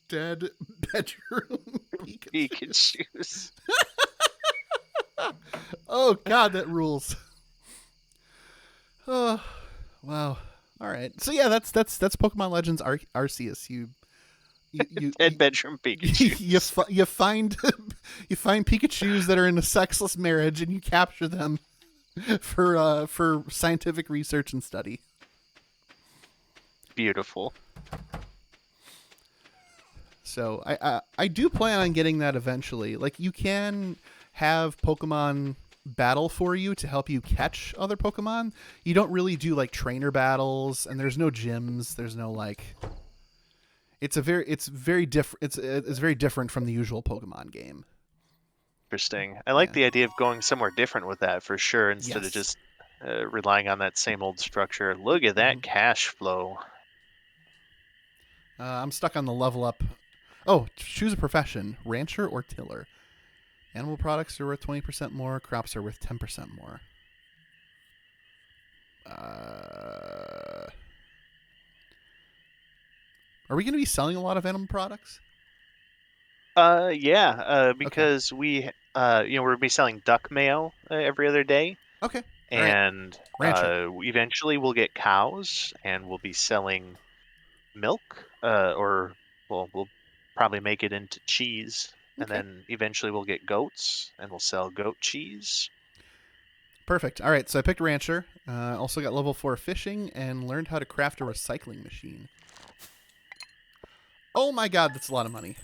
dead bedroom Pikachus. Oh God, that rules. Oh, wow. All right. So yeah, that's Pokemon Legends Arceus. You dead bedroom Pikachu. You find Pikachus that are in a sexless marriage, and you capture them for scientific research and study. Beautiful. So I do plan on getting that eventually. Like, you can have Pokemon battle for you to help you catch other Pokemon. You don't really do like trainer battles, and there's no gyms. There's no like. It's very different. It's very different from the usual Pokemon game. Interesting. I like the idea of going somewhere different with that for sure, instead of just relying on that same old structure. Look at that cash flow. I'm stuck on the level up. Oh, choose a profession: rancher or tiller. Animal products are worth 20% more. Crops are worth 10% more. Are we going to be selling a lot of animal products? Yeah, because we we'll be selling duck mayo every other day, Okay. All right. and Rancher. eventually we'll get cows, and we'll be selling milk, or well, we'll probably make it into cheese, and Okay. then eventually we'll get goats, and we'll sell goat cheese. Perfect. All right. So I picked rancher. Also got level 4 fishing and learned how to craft a recycling machine. Oh my god, that's a lot of money.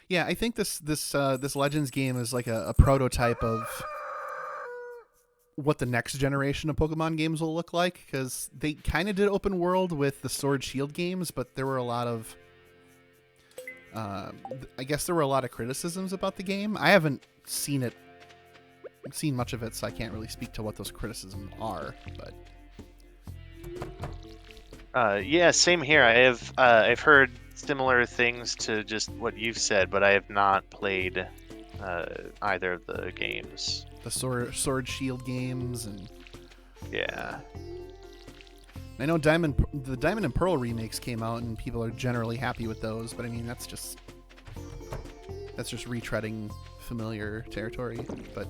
Yeah, I think this Legends game is like a prototype of what the next generation of Pokemon games will look like, because they kind of did open world with the Sword Shield games, but there were a lot of I guess there were a lot of criticisms about the game. I haven't seen much of it, so I can't really speak to what those criticisms are. But Yeah, same here. I've heard similar things to just what you've said, but I have not played either of the games. the Sword Shield games, and Yeah. I know the Diamond and Pearl remakes came out, and people are generally happy with those. But I mean, that's just retreading familiar territory. But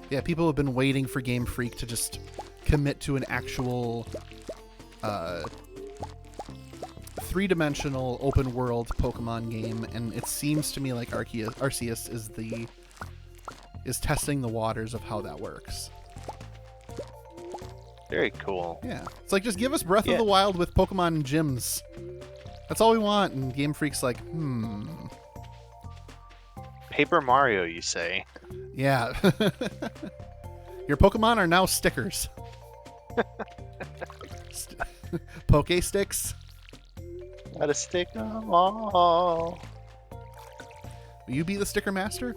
yeah, people have been waiting for Game Freak to just commit to an actual three-dimensional open world Pokemon game, and it seems to me like Arceus is testing the waters of how that works. Very cool. Yeah, it's like, just give us Breath of the Wild with Pokemon gyms. That's all we want. And Game Freak's like, Paper Mario, you say? Yeah. Your Pokemon are now stickers. Poke sticks. Gotta stick them all. Will you be the sticker master?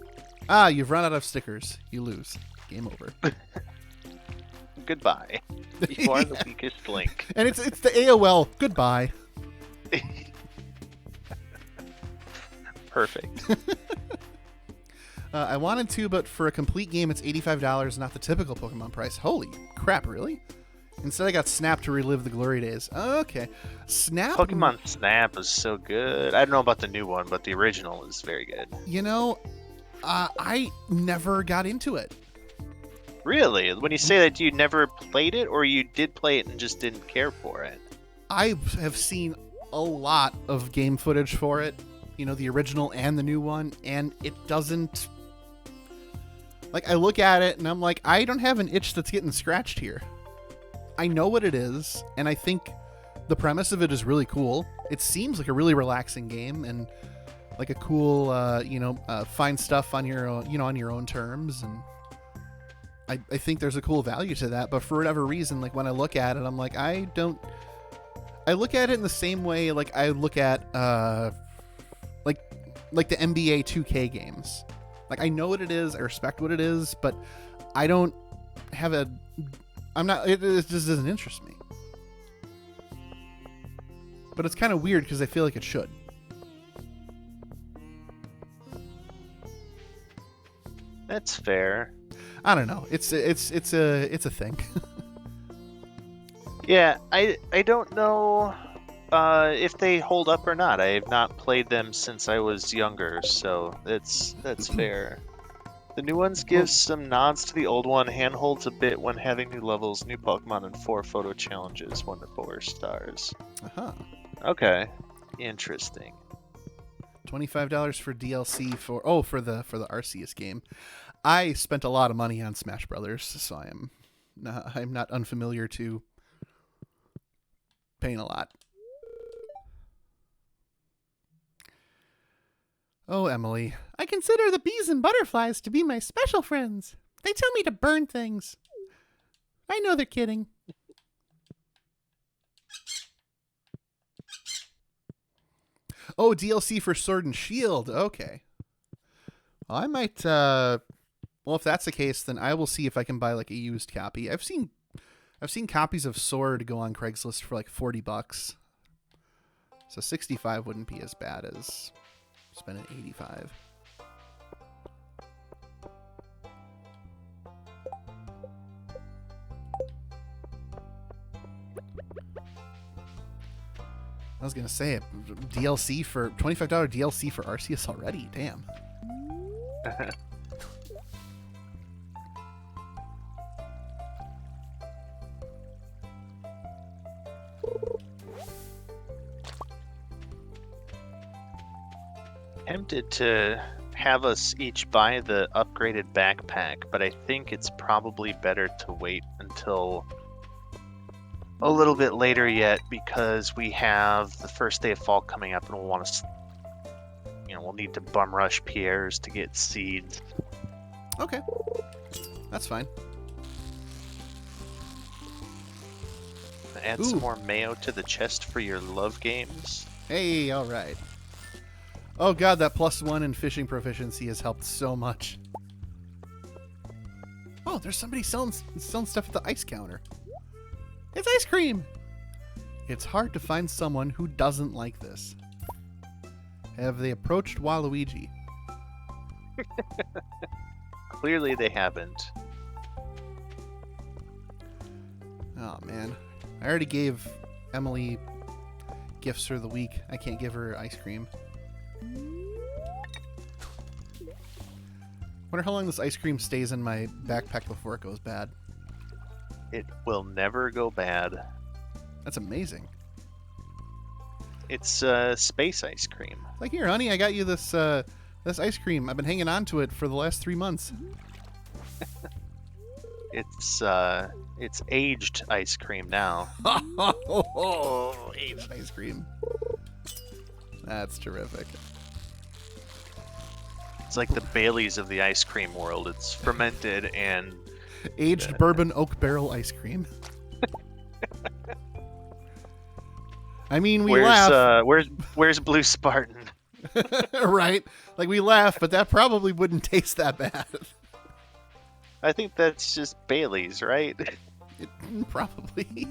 Ah, you've run out of stickers. You lose. Game over. Goodbye. You are the weakest link. And it's the AOL. Goodbye. Perfect. I wanted to, but for a complete game, it's $85, not the typical Pokemon price. Holy crap, really? Instead, I got Snap to relive the glory days. Okay. Snap. Pokemon Snap is so good. I don't know about the new one, but the original is very good. You know, I never got into it. Really? When you say that, you never played it, or you did play it and just didn't care for it? I have seen a lot of game footage for it, you know, the original and the new one, and it doesn't... Like, I look at it and I'm like, I don't have an itch that's getting scratched here. I know what it is, and I think the premise of it is really cool. It seems like a really relaxing game, and like a cool, find stuff on your own, on your own terms, and I think there's a cool value to that. But for whatever reason, like, when I look at it, I'm like, I look at it in the same way like I look at like the NBA 2K games. Like, I know what it is, I respect what it is, but I don't have it just doesn't interest me. But it's kind of weird because I feel like it should. That's fair. I don't know. It's a thing. Yeah, I don't know if they hold up or not. I have not played them since I was younger, so that's fair. The new ones give some nods to the old one, handholds a bit when having new levels, new Pokemon, and 4 photo challenges, 1 to 4 stars. Uh-huh. Okay, interesting. $25 for DLC for the Arceus game. I spent a lot of money on Smash Brothers, so I'm not unfamiliar to paying a lot. Oh, Emily, I consider the bees and butterflies to be my special friends. They tell me to burn things. I know they're kidding. Oh, DLC for Sword and Shield. Okay. Well, I might... well, if that's the case, then I will see if I can buy like a used copy. I've seen copies of Sword go on Craigslist for like $40. So 65 wouldn't be as bad as spending 85. I was gonna say it. DLC for $25 DLC for Arceus already. Damn. Tempted to have us each buy the upgraded backpack, but I think it's probably better to wait until a little bit later yet, because we have the first day of fall coming up and we'll want to, we'll need to bum rush Pierre's to get seeds. Okay. That's fine. Add some more mayo to the chest for your love games. Hey, all right. Oh god, that +1 in fishing proficiency has helped so much. Oh, there's somebody selling stuff at the ice counter. It's ice cream! It's hard to find someone who doesn't like this. Have they approached Waluigi? Clearly they haven't. Oh man. I already gave Emily gifts for the week. I can't give her ice cream. Wonder how long this ice cream stays in my backpack before it goes bad. It will never go bad. That's amazing. It's space ice cream. Like, here, honey, I got you this this ice cream. I've been hanging on to it for the last 3 months. It's aged ice cream now. Aged ice cream. That's terrific. It's like the Baileys of the ice cream world. It's fermented and aged bourbon oak barrel ice cream. I mean, we laugh. Where's Blue Spartan? Right? Like, we laugh, but that probably wouldn't taste that bad. I think that's just Bailey's, right? Probably.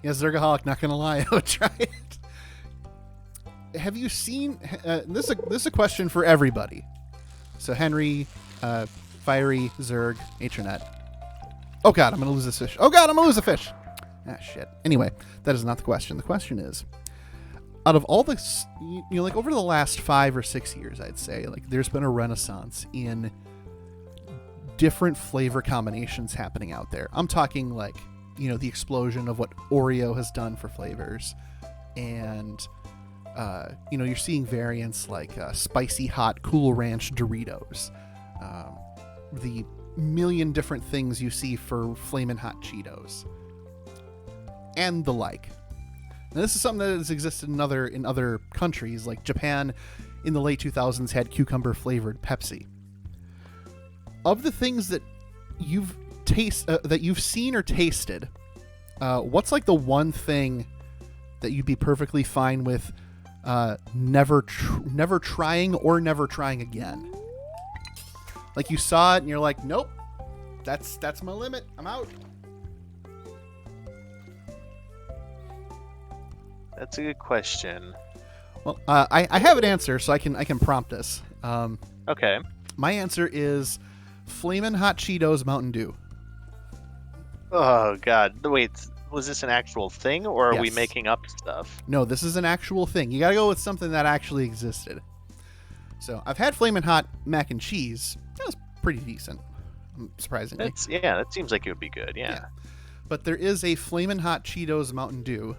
Yeah, Zergaholic, not gonna lie, I would try it. Have you seen... this is a question for everybody. So Henry, Fiery, Zerg, Atronet. Oh god, I'm gonna lose this fish. Oh god, I'm gonna lose a fish! Ah, shit. Anyway, that is not the question. The question is, out of all this, like, over the last 5 or 6 years, I'd say, like, there's been a renaissance in different flavor combinations happening out there. I'm talking, like, the explosion of what Oreo has done for flavors, and you're seeing variants like spicy hot Cool Ranch Doritos, the million different things you see for Flamin' Hot Cheetos, and the like. Now, this is something that has existed in other countries, like Japan in the late 2000s had cucumber flavored Pepsi. Of the things that you've seen or tasted, what's like the one thing that you'd be perfectly fine with never trying or never trying again? Like, you saw it and you're like, nope, that's my limit. I'm out. That's a good question. Well, I have an answer, so I can prompt this. Okay. My answer is Flamin' Hot Cheetos Mountain Dew. Oh god, wait. Was this an actual thing, or are we Yes. making up stuff? No, this is an actual thing. You gotta go with something that actually existed. So, I've had Flamin' Hot mac and cheese. That was pretty decent, surprisingly. That seems like it would be good, yeah. But there is a Flamin' Hot Cheetos Mountain Dew.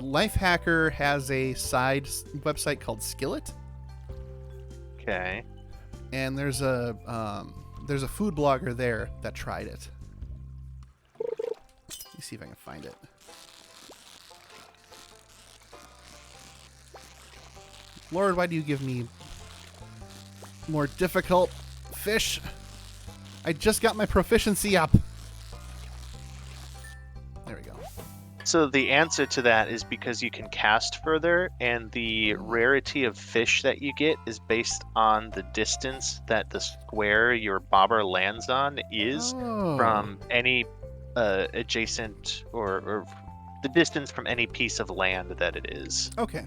Lifehacker has a side website called Skillet. Okay. And there's a food blogger there that tried it. Let me see if I can find it. Lord, why do you give me more difficult fish? I just got my proficiency up. There we go. So the answer to that is because you can cast further, and the rarity of fish that you get is based on the distance that the square your bobber lands on is from any adjacent or the distance from any piece of land that it is. Okay.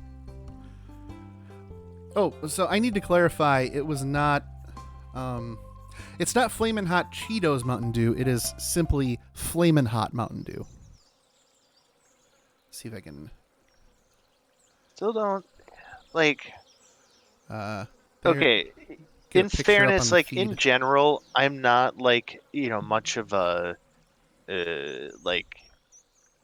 Oh, so I need to clarify, it was not Um, it's not Flamin' Hot Cheetos Mountain Dew. It is simply Flamin' Hot Mountain Dew. See if I can. Still don't like. Uh, there, Okay, get a in picture up on fairness, the like in feed. general, I'm not like much of a like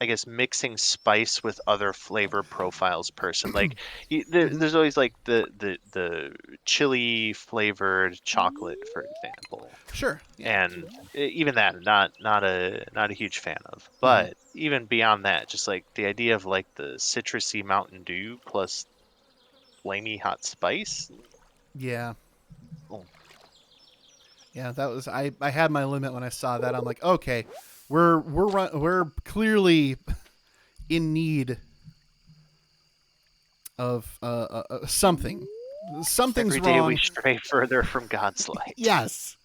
I guess mixing spice with other flavor profiles person. Like Mm-hmm. there's always like the chili flavored chocolate, for example, Sure. Yeah. and even that not a huge fan of. Mm-hmm. But even beyond that, just like the idea of like the citrusy Mountain Dew plus flamey hot spice. Yeah. Oh, Yeah. That was I had my limit when I saw that. I'm like, okay, we're clearly in need of something. Something's every day we wrong. stray further from God's light. Yes.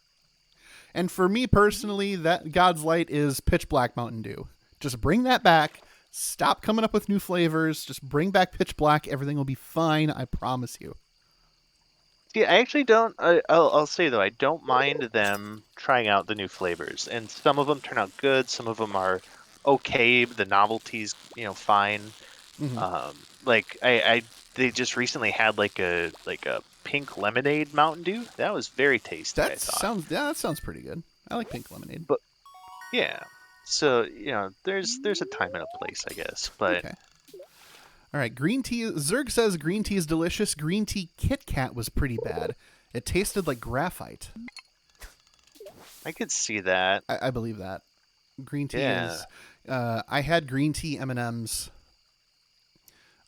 And for me personally, that God's Light is Pitch Black Mountain Dew. Just bring that back. Stop coming up with new flavors. Just bring back Pitch Black. Everything will be fine. I promise you. See, I actually don't. I'll say though, I don't mind them trying out the new flavors, and some of them turn out good. Some of them are okay. The novelty's fine. Mm-hmm. Like they just recently had like a pink lemonade Mountain Dew. That was very tasty, I thought. That sounds pretty good. I like pink lemonade. But yeah, so there's a time and a place, I guess. But Okay. All right. Green tea. Zerg says green tea is delicious. Green tea Kit Kat was pretty bad. It tasted like graphite. I could see that. I believe that. Green tea Yeah. is. I had green tea M&Ms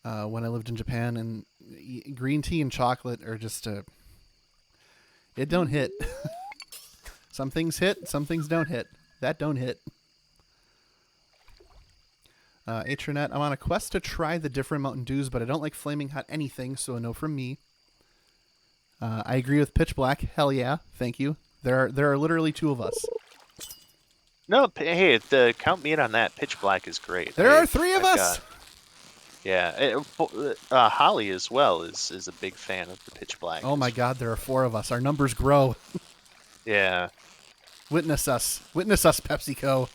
when I lived in Japan, and green tea and chocolate are just it don't hit. Some things hit, some things don't hit. That don't hit. Atronet, I'm on a quest to try the different Mountain Dews, but I don't like flaming hot anything, so a no from me. I agree with Pitch Black. Hell yeah, thank you. There are literally two of us. No, hey, the count me in on that. Pitch Black is great. There are three of I've us. got yeah. Holly as well is a big fan of the Pitch Black. Oh my God, there are four of us. Our numbers grow. Yeah. Witness us. Witness us, PepsiCo.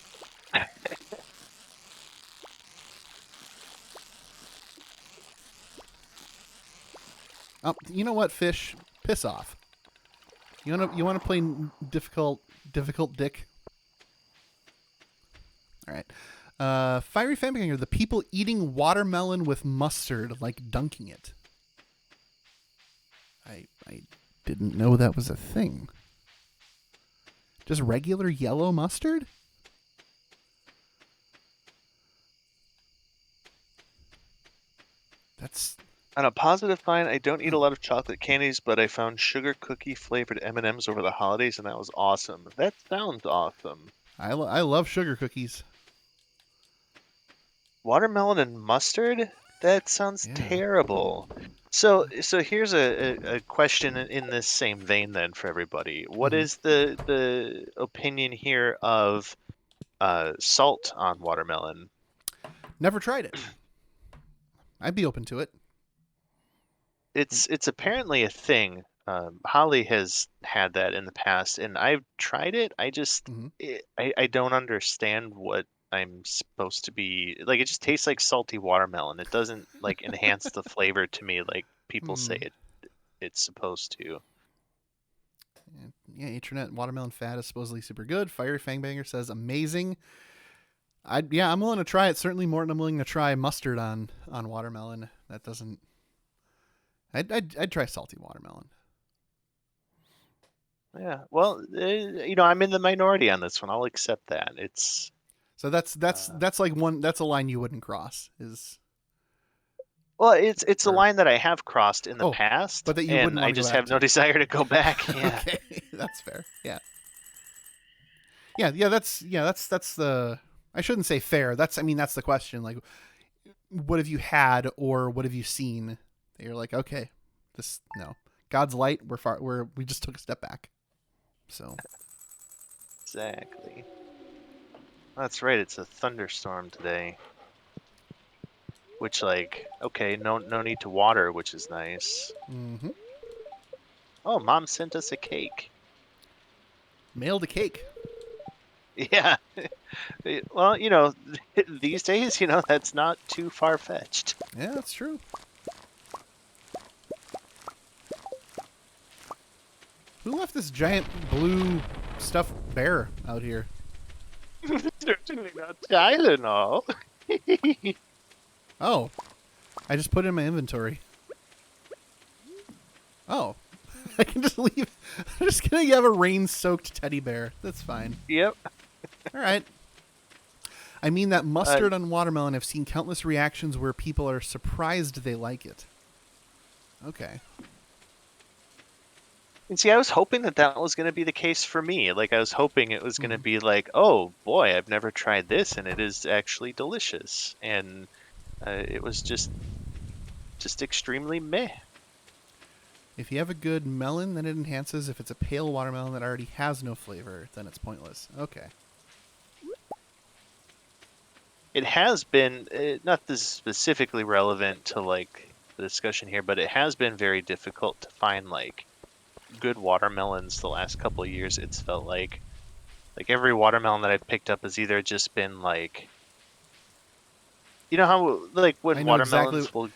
Oh, you know what, Fish? Piss off. You wanna play difficult dick? All right. Fiery Fanbanger, the people eating watermelon with mustard, like dunking it. I didn't know that was a thing. Just regular yellow mustard? That's On a positive find, I don't eat a lot of chocolate candies, but I found sugar cookie flavored M&Ms over the holidays, and that was awesome. That sounds awesome. I love sugar cookies. Watermelon and mustard? That sounds Yeah. terrible. So here's a question in this same vein then for everybody. What Mm-hmm. is the opinion here of salt on watermelon? Never tried it. I'd be open to it. It's apparently a thing. Holly has had that in the past, and I've tried it. Mm-hmm. I don't understand what I'm supposed to be like. It just tastes like salty watermelon. It doesn't like enhance the flavor to me like people say Hmm. it's supposed to. Yeah, Internet watermelon fat is supposedly super good. Fiery Fangbanger says amazing. I'm willing to try it. Certainly more than I'm willing to try mustard on watermelon. That doesn't. I'd try salty watermelon. Yeah, well, I'm in the minority on this one. I'll accept that. It's So that's uh, that's like one. That's a line you wouldn't cross. Is well, it's a or line that I have crossed in the oh, past, but that you and wouldn't I want to go just back have no to. desire to go back. Yeah. Okay, that's fair. Yeah, yeah. That's the. I shouldn't say fair. That's the question. Like, what have you had or what have you seen that you're like, okay, this no. God's light. We just took a step back. So Exactly. That's right. It's a thunderstorm today, which like okay, no need to water, which is nice. mm-hmm. Oh, mom sent us a cake. Mailed a cake. Yeah. Well, these days, that's not too far-fetched. Yeah, that's true. Who left this giant blue stuffed bear out here? Certainly not Tylenol. Oh, I just put it in my inventory. Oh, I can just leave. I'm just gonna have a rain-soaked teddy bear. That's fine. Yep. All right. I mean, that mustard on watermelon, I've seen countless reactions where people are surprised they like it. Okay. And see, I was hoping that was going to be the case for me. Like, I was hoping it was going to be like, oh boy, I've never tried this, and it is actually delicious. And it was just extremely meh. If you have a good melon, then it enhances. If it's a pale watermelon that already has no flavor, then it's pointless. Okay. It has been not this specifically relevant to like the discussion here, but it has been very difficult to find like good watermelons the last couple of years. It's felt like every watermelon that I've picked up has either just been like, how like I when know exactly. watermelons will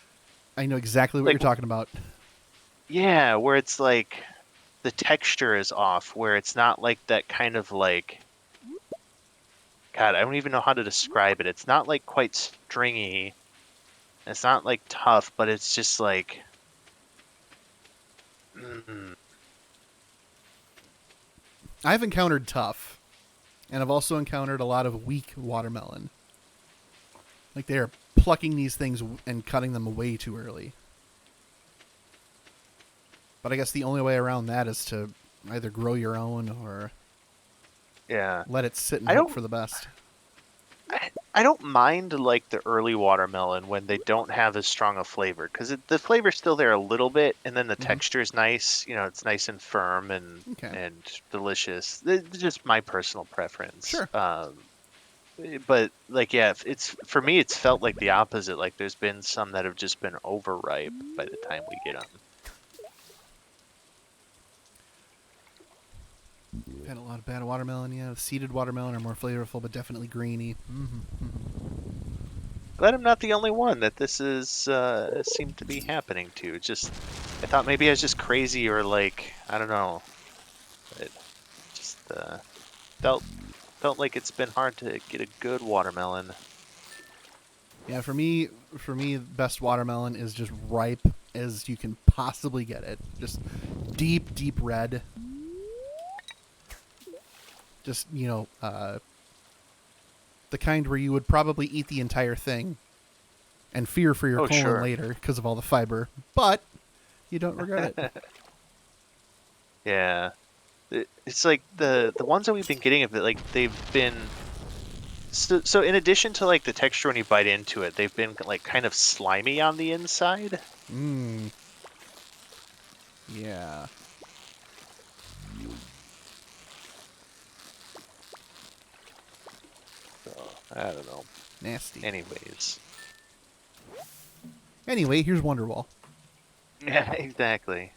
I know exactly what like you're talking about. yeah, where it's like the texture is off, where it's not like that kind of like God, I don't even know how to describe it. It's not like quite stringy. It's not like tough, but it's just like mm, I've encountered tough, and I've also encountered a lot of weak watermelon. Like they're plucking these things and cutting them way too early. But I guess the only way around that is to either grow your own or yeah. let it sit and I hope don't for the best. I don't mind like the early watermelon when they don't have as strong a flavor because the flavor's still there a little bit, and then the Mm-hmm. texture is nice. It's nice and firm Okay. and delicious. It's just my personal preference. Sure. But like yeah, it's for me, it's felt like the opposite. Like there's been some that have just been overripe by the time we get them. Had a lot of bad watermelon. Yeah, the seeded watermelon are more flavorful, but definitely greeny. Mm-hmm. Glad I'm not the only one that this is seemed to be happening to. Just I thought maybe I was just crazy or like I don't know. It just felt like it's been hard to get a good watermelon. Yeah, for me, best watermelon is just ripe as you can possibly get it. Just deep, deep red. Just the kind where you would probably eat the entire thing and fear for your Oh colon sure. later because of all the fiber, but you don't regret it. Yeah. It's like the ones that we've been getting of it, like they've been so in addition to like the texture when you bite into it, they've been like kind of slimy on the inside. Mmm. Yeah. So I don't know. Nasty. Anyways. Anyway, here's Wonderwall. Yeah, exactly.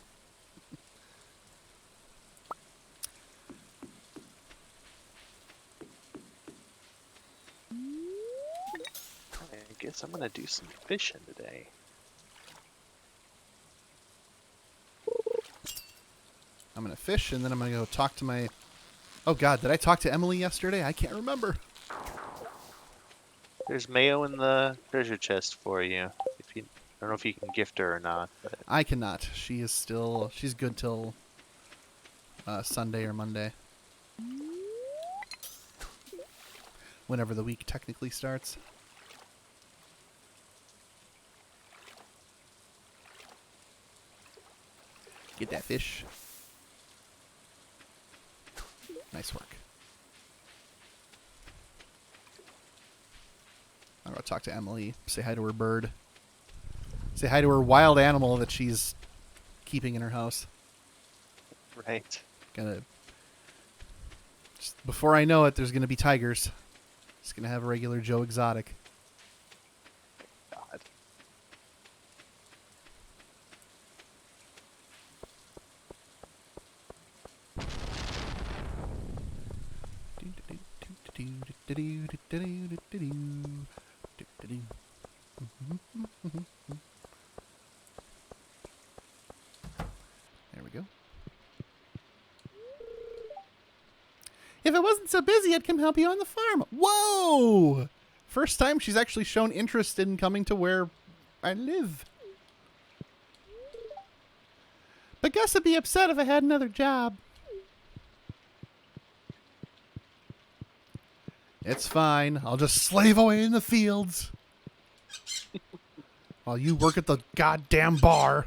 I guess I'm gonna do some fishing today. I'm gonna fish and then I'm gonna go talk to my. Oh God, did I talk to Emily yesterday? I can't remember. There's mayo in the treasure chest for you. If you, I don't know if you can gift her or not, but I cannot. She is still. She's good till Sunday or Monday. Whenever the week technically starts. Get that fish. Nice work. I'm gonna talk to Emily. Say hi to her bird. Say hi to her wild animal that she's keeping in her house. right. Gonna. Just before I know it, there's gonna be tigers. Just gonna have a regular Joe Exotic. God. I wasn't so busy, I'd come help you on the farm. Whoa! First time she's actually shown interest in coming to where I live. But Gus would be upset if I had another job. It's fine. I'll just slave away in the fields while you work at the goddamn bar.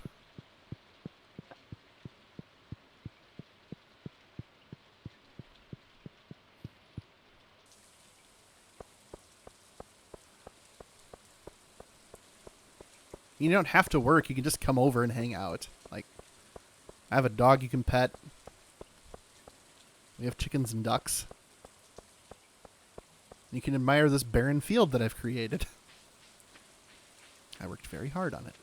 You don't have to work. You can just come over and hang out. Like, I have a dog you can pet. We have chickens and ducks. You can admire this barren field that I've created. I worked very hard on it.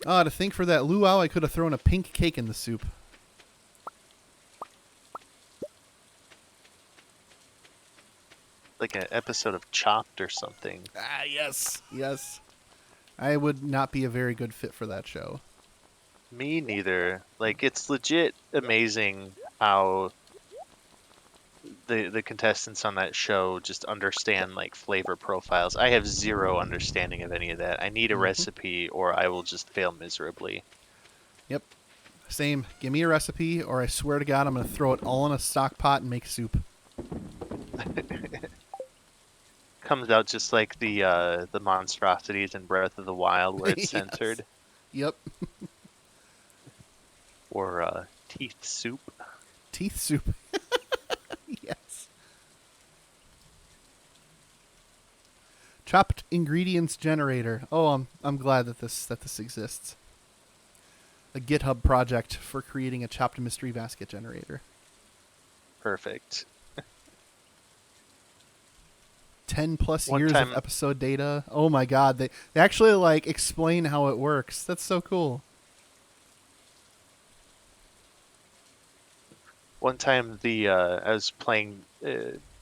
Ah, to think for that luau I could have thrown a pink cake in the soup. Like an episode of Chopped or something. Ah, yes. Yes. I would not be a very good fit for that show. Me neither. Like, it's legit amazing how the contestants on that show just understand like flavor profiles. I have zero understanding of any of that. I need a recipe or I will just fail miserably. Yep. Same. Give me a recipe or I swear to God I'm going to throw it all in a stock pot and make soup. Comes out just like the monstrosities in Breath of the Wild where it's Yes. censored. Yep. Or teeth soup. Teeth soup. Yes. Chopped ingredients generator. Oh, I'm glad that this exists. A GitHub project for creating a chopped mystery basket generator. Perfect. 10 plus One years time- of episode data. Oh my God. They actually like explain how it works. That's so cool. One time I was playing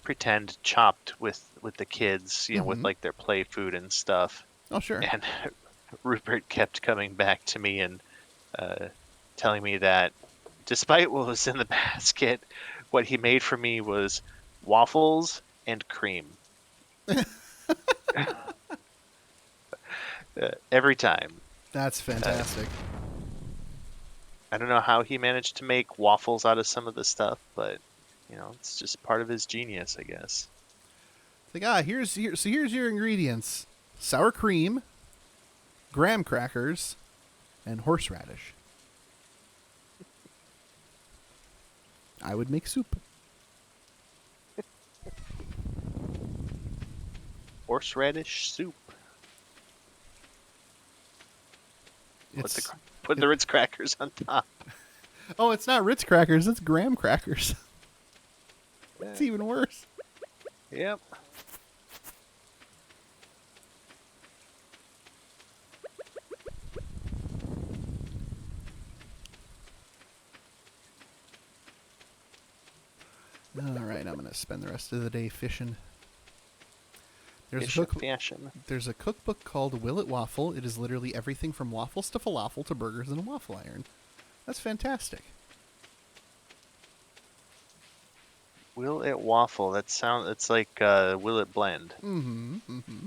pretend Chopped with the kids, with like their play food and stuff. Oh, sure. And Rupert kept coming back to me and telling me that despite what was in the basket, what he made for me was waffles and cream. Every time. That's fantastic. I don't know how he managed to make waffles out of some of the stuff, but it's just part of his genius, I guess. Like, here's your ingredients. Sour cream, graham crackers, and horseradish. I would make soup. Horseradish soup. It's Put the Ritz crackers on top. Oh, it's not Ritz crackers, it's graham crackers. It's even worse. Yep. All right, I'm going to spend the rest of the day fishing. Fashion. There's a cookbook called Will It Waffle. It is literally everything from waffles to falafel to burgers and a waffle iron. That's fantastic. Will it waffle? It's like will it blend? Mm-hmm. Mm-hmm.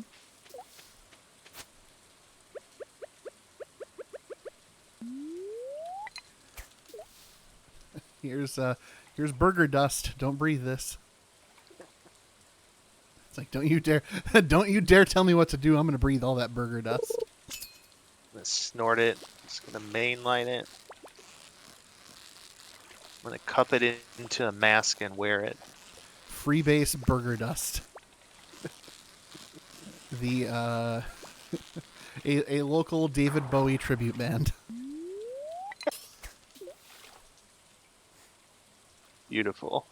Here's burger dust. Don't breathe this. It's like, don't you dare tell me what to do. I'm gonna breathe all that burger dust. I'm gonna snort it. Just gonna mainline it. I'm gonna cup it into a mask and wear it. Freebase burger dust. The a local David Bowie tribute band. Beautiful.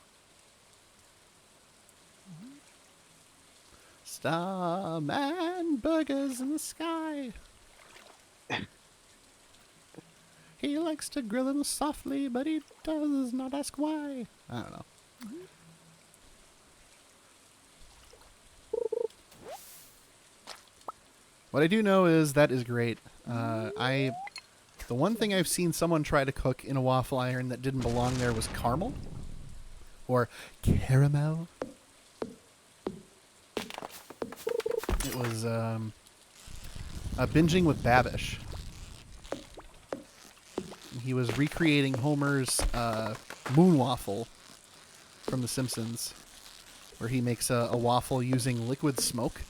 Starman, burgers in the sky. He likes to grill them softly, but he does not ask why. I don't know. What I do know is that is great. The one thing I've seen someone try to cook in a waffle iron that didn't belong there was caramel or caramel. It was binging with Babish. He was recreating Homer's moon waffle from The Simpsons, where he makes a waffle using liquid smoke,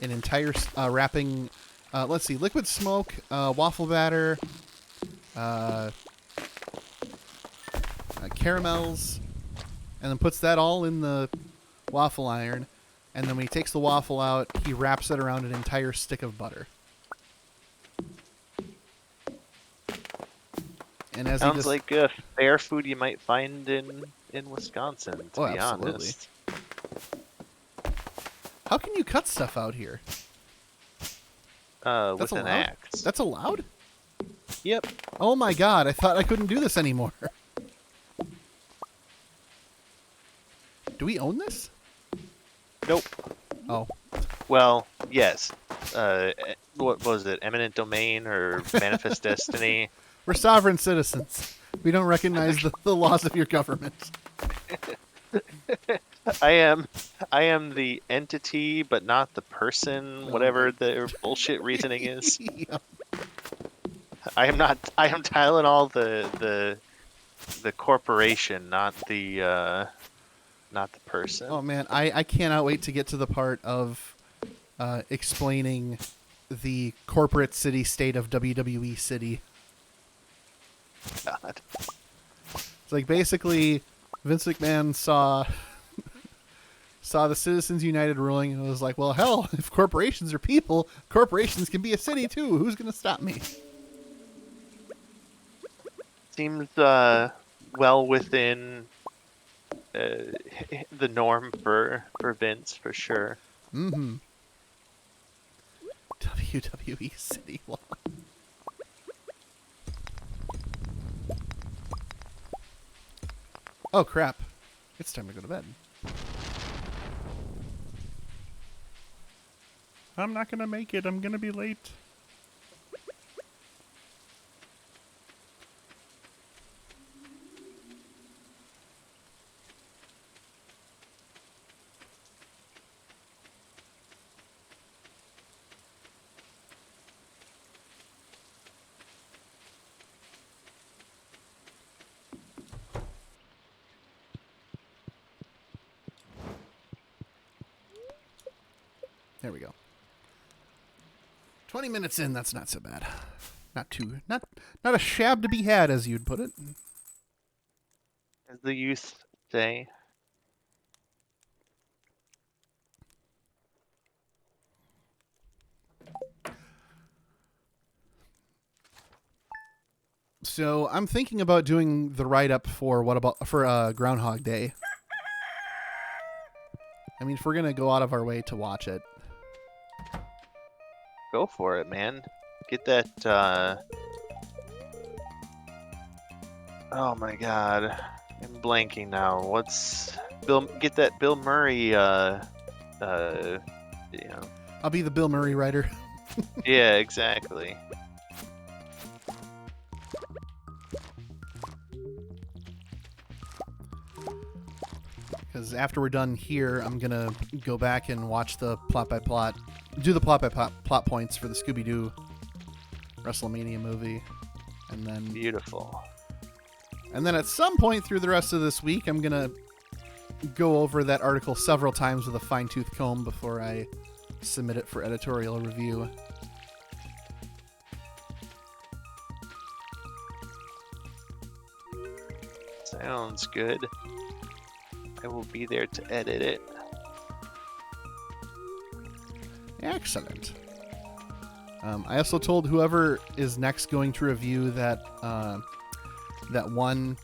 an entire wrapping. Let's see, liquid smoke, waffle batter, caramels, and then puts that all in the waffle iron. And then when he takes the waffle out, he wraps it around an entire stick of butter. And as Sounds like fair food you might find in Wisconsin, to be absolutely. honest. How can you cut stuff out here? With an axe. That's allowed? Yep. Oh my god, I thought I couldn't do this anymore. Do we own this? Nope. Oh. Well, yes. What was it? Eminent domain or manifest destiny? We're sovereign citizens. We don't recognize the laws of your government. I am the entity, but not the person. Whatever their bullshit reasoning is. Yep. I am Tylenol, the corporation, not the person. Oh man, I cannot wait to get to the part of explaining the corporate city state of WWE City. God. It's like basically Vince McMahon saw the Citizens United ruling and was like, well, hell, if corporations are people, corporations can be a city too. Who's going to stop me? Seems well within the norm for Vince, for sure. Mm-hmm. WWE City Law. Oh, crap. It's time to go to bed. I'm not going to make it. I'm going to be late. There we go. 20 minutes in, that's not so bad. Not a shab to be had, as you'd put it. As the youth say. So I'm thinking about doing the write-up for Groundhog Day. I mean, if we're gonna go out of our way to watch it, Go for it, man. Get that. Oh my God, I'm blanking now. Get that Bill Murray. I'll be the Bill Murray writer. Yeah, exactly. Because after we're done here, I'm gonna go back and watch the plot by plot, do the plot by plot points for the Scooby-Doo WrestleMania movie, and then Beautiful. And then at some point through the rest of this week, I'm gonna go over that article several times with a fine-tooth comb before I submit it for editorial review. Sounds good. I will be there to edit it. Excellent. I also told whoever is next going to review that one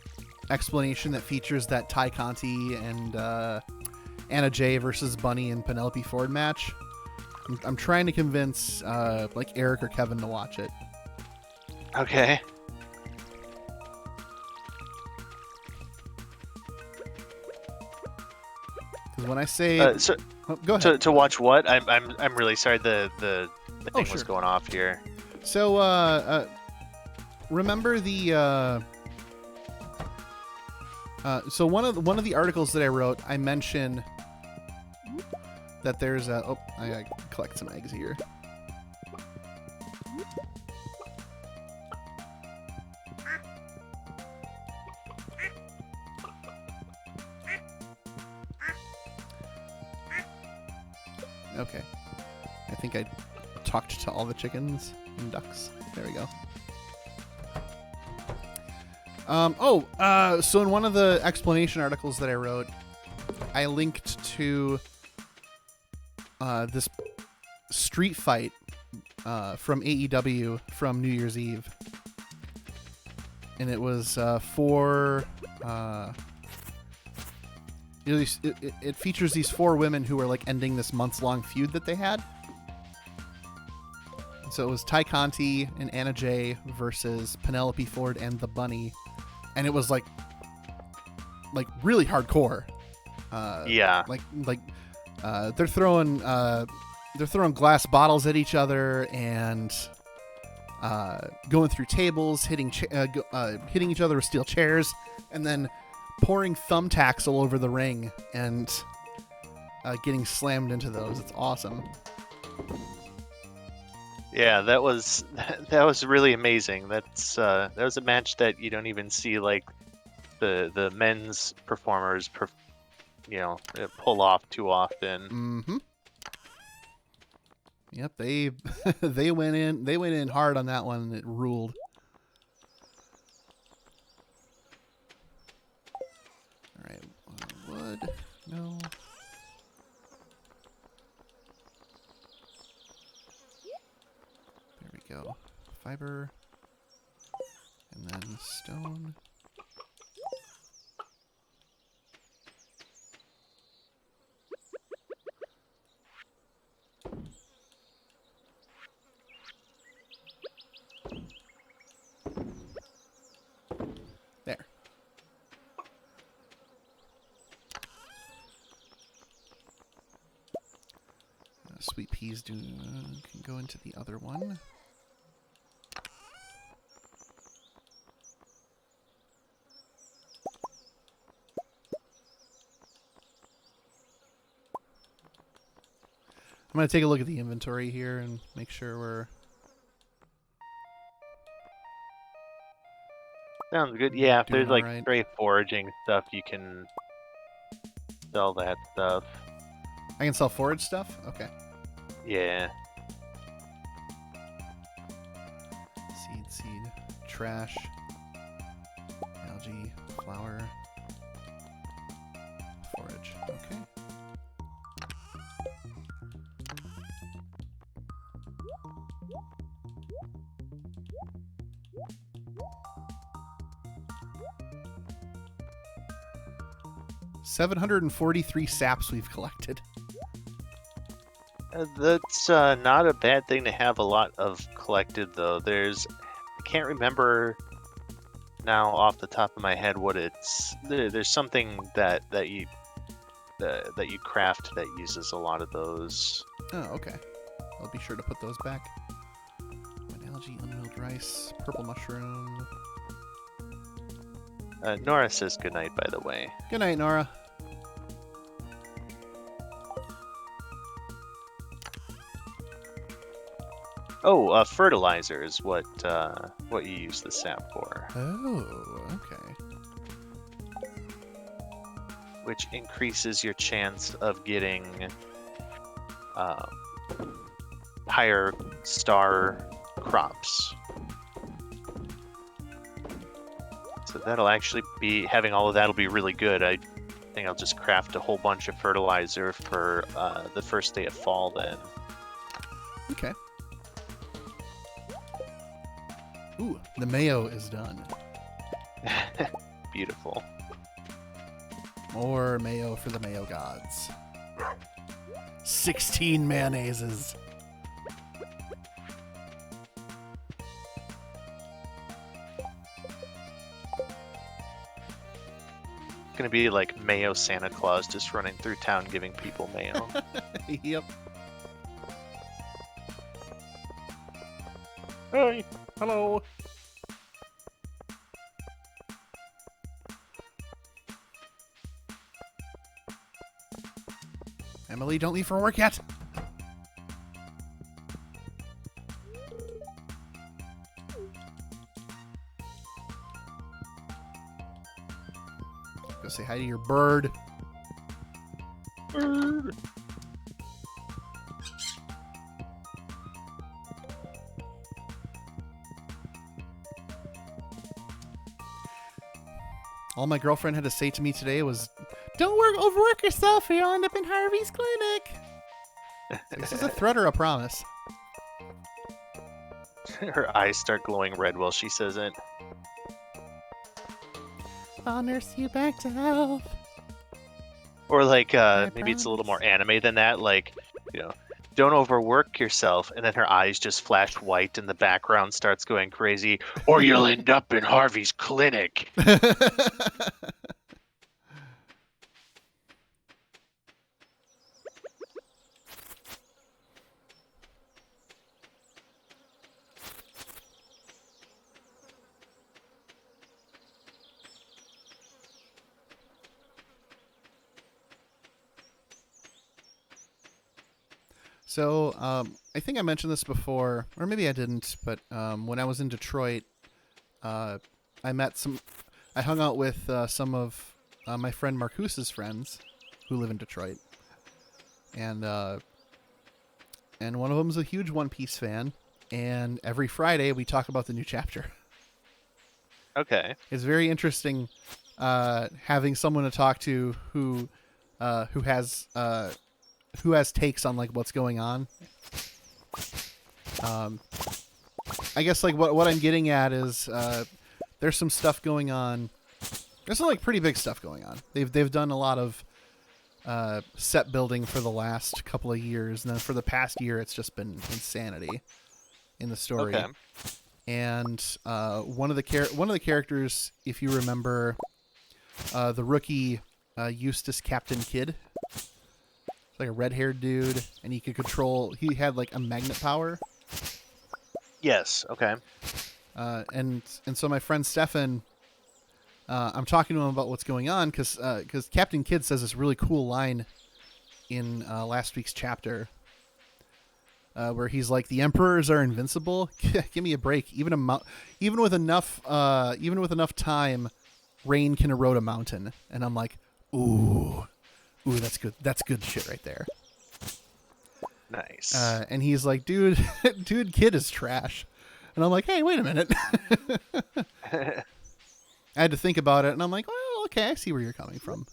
explanation that features that Ty Conti and Anna Jay versus Bunny and Penelope Ford match. I'm trying to convince like Eric or Kevin to watch it. Okay. Because when I say, go ahead. To watch what? I'm really sorry. The thing was going off here. So, remember the so one of the articles that I wrote, I mentioned that there's a I gotta collect some eggs here. Okay, I think I talked to all the chickens and ducks. There we go. So in one of the explanation articles that I wrote, I linked to this street fight from AEW from New Year's Eve. And it was for... it features these 4 women who were like ending this months-long feud that they had. So it was Ty Conti and Anna Jay versus Penelope Ford and the Bunny. And it was like really hardcore. Yeah. They're throwing glass bottles at each other and going through tables, hitting each other with steel chairs, and then pouring thumbtacks all over the ring and getting slammed into those. It's awesome. Yeah, that was really amazing. That was a match that you don't even see like the men's performers pull off too often. Mm-hmm. Yep, they went in hard on that one and it ruled. All right, wood, no. There we go. Fiber, and then stone. There. Sweet peas can go into the other one. I'm going to take a look at the inventory here and make sure we're... Sounds good. Yeah, if Doing there's like alright. stray foraging stuff, you can sell that stuff. I can sell forage stuff? Okay. Yeah. Seed, trash, algae, flour, forage. Okay. $743 saps we've collected. That's not a bad thing to have a lot of collected, though. I can't remember now off the top of my head what it's. There's something that you craft that uses a lot of those. Oh, okay. I'll be sure to put those back. White algae, unmilled rice, purple mushroom. Nora says goodnight, by the way. Good night, Nora. Oh, fertilizer is what you use the sap for. Oh, okay. Which increases your chance of getting higher star crops. So that'll actually be, having all of that'll be really good. I think I'll just craft a whole bunch of fertilizer for the first day of fall then. Okay. Ooh, the mayo is done. Beautiful. More mayo for the mayo gods. 16 mayonnaises. Gonna be like Mayo Santa Claus just running through town giving people mayo. Yep. Hey, hello. Emily, don't leave for work yet. Go say hi to your bird. Bird. All my girlfriend had to say to me today was, "Don't overwork yourself or you'll end up in Harvey's clinic." This is a threat or a promise? Her eyes start glowing red while she says it. I'll nurse you back to health. Or like maybe it's a little more anime than that. Like, don't overwork yourself, and then her eyes just flash white, and the background starts going crazy. Or you'll end up in Harvey's clinic. So, I think I mentioned this before, or maybe I didn't, but when I was in Detroit, I hung out with some of my friend Marcuse's friends who live in Detroit. And one of them is a huge One Piece fan. And every Friday we talk about the new chapter. Okay. It's very interesting having someone to talk to who has takes on like what's going on. I guess like what I'm getting at is there's some stuff going on. There's some like pretty big stuff going on. They've done a lot of set building for the last couple of years, and then for the past year, it's just been insanity in the story. Okay. And one of the characters, if you remember, the rookie Eustace Captain Kidd, like a red-haired dude, and he had like a magnet power. Yes. Okay. And so my friend Stefan, I'm talking to him about what's going on because Captain Kidd says this really cool line in last week's chapter where he's like, "The emperors are invincible. Give me a break. Even with enough time, rain can erode a mountain." And I'm like, "Ooh, that's good. That's good shit right there." Nice. And he's like, dude, Kid is trash. And I'm like, hey, wait a minute. I had to think about it, and I'm like, well, okay, I see where you're coming from.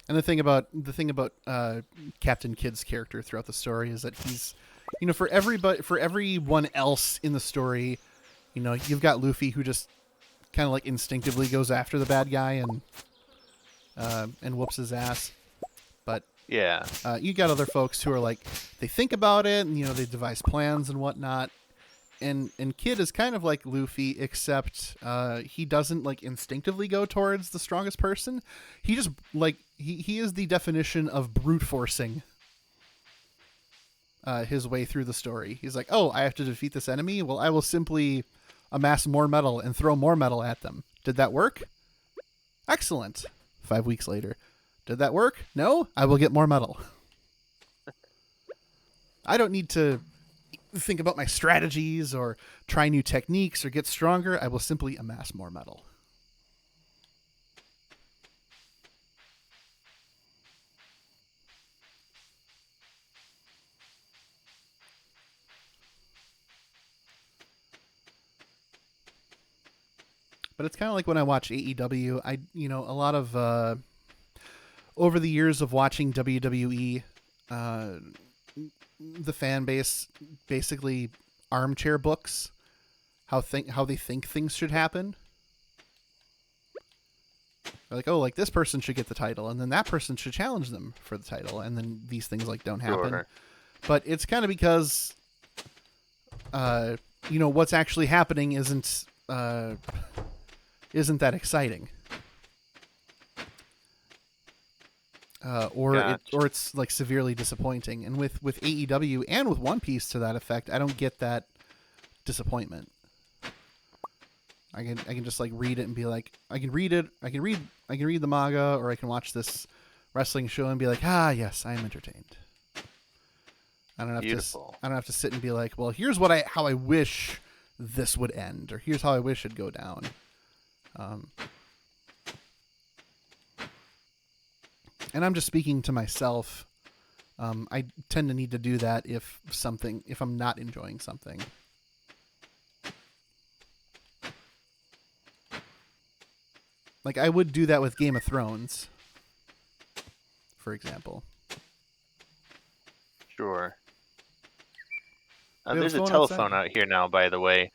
And the thing about Captain Kidd's character throughout the story is that he's, for everyone else in the story, you've got Luffy who just kind of like instinctively goes after the bad guy and whoops his ass. But yeah. You got other folks who are like, they think about it and they devise plans and whatnot. And Kid is kind of like Luffy, except he doesn't like instinctively go towards the strongest person. He just like he is the definition of brute forcing his way through the story. He's like, oh, I have to defeat this enemy. Well, I will simply amass more metal and throw more metal at them. Did that work? Excellent. 5 weeks later. Did that work? No? I will get more metal. I don't need to think about my strategies or try new techniques or get stronger. I will simply amass more metal. But it's kind of like when I watch AEW. A lot of over the years of watching WWE, the fan base basically armchair books how they think things should happen. They're like, oh, like this person should get the title, and then that person should challenge them for the title, and then these things like don't happen. Sure. But it's kind of because, what's actually happening isn't that exciting. Gotcha. or it's like severely disappointing. And with AEW and with One Piece to that effect, I don't get that disappointment. I can just like read it and be like, I can read it, I can read the manga, or I can watch this wrestling show and be like, ah, yes, I am entertained. Beautiful. I don't have to sit and be like, well, here's what how I wish this would end, or here's how I wish it'd go down. And I'm just speaking to myself. I tend to need to do that if I'm not enjoying something. Like I would do that with Game of Thrones, for example. Sure. We have a There's a phone telephone outside. out here now, by the way,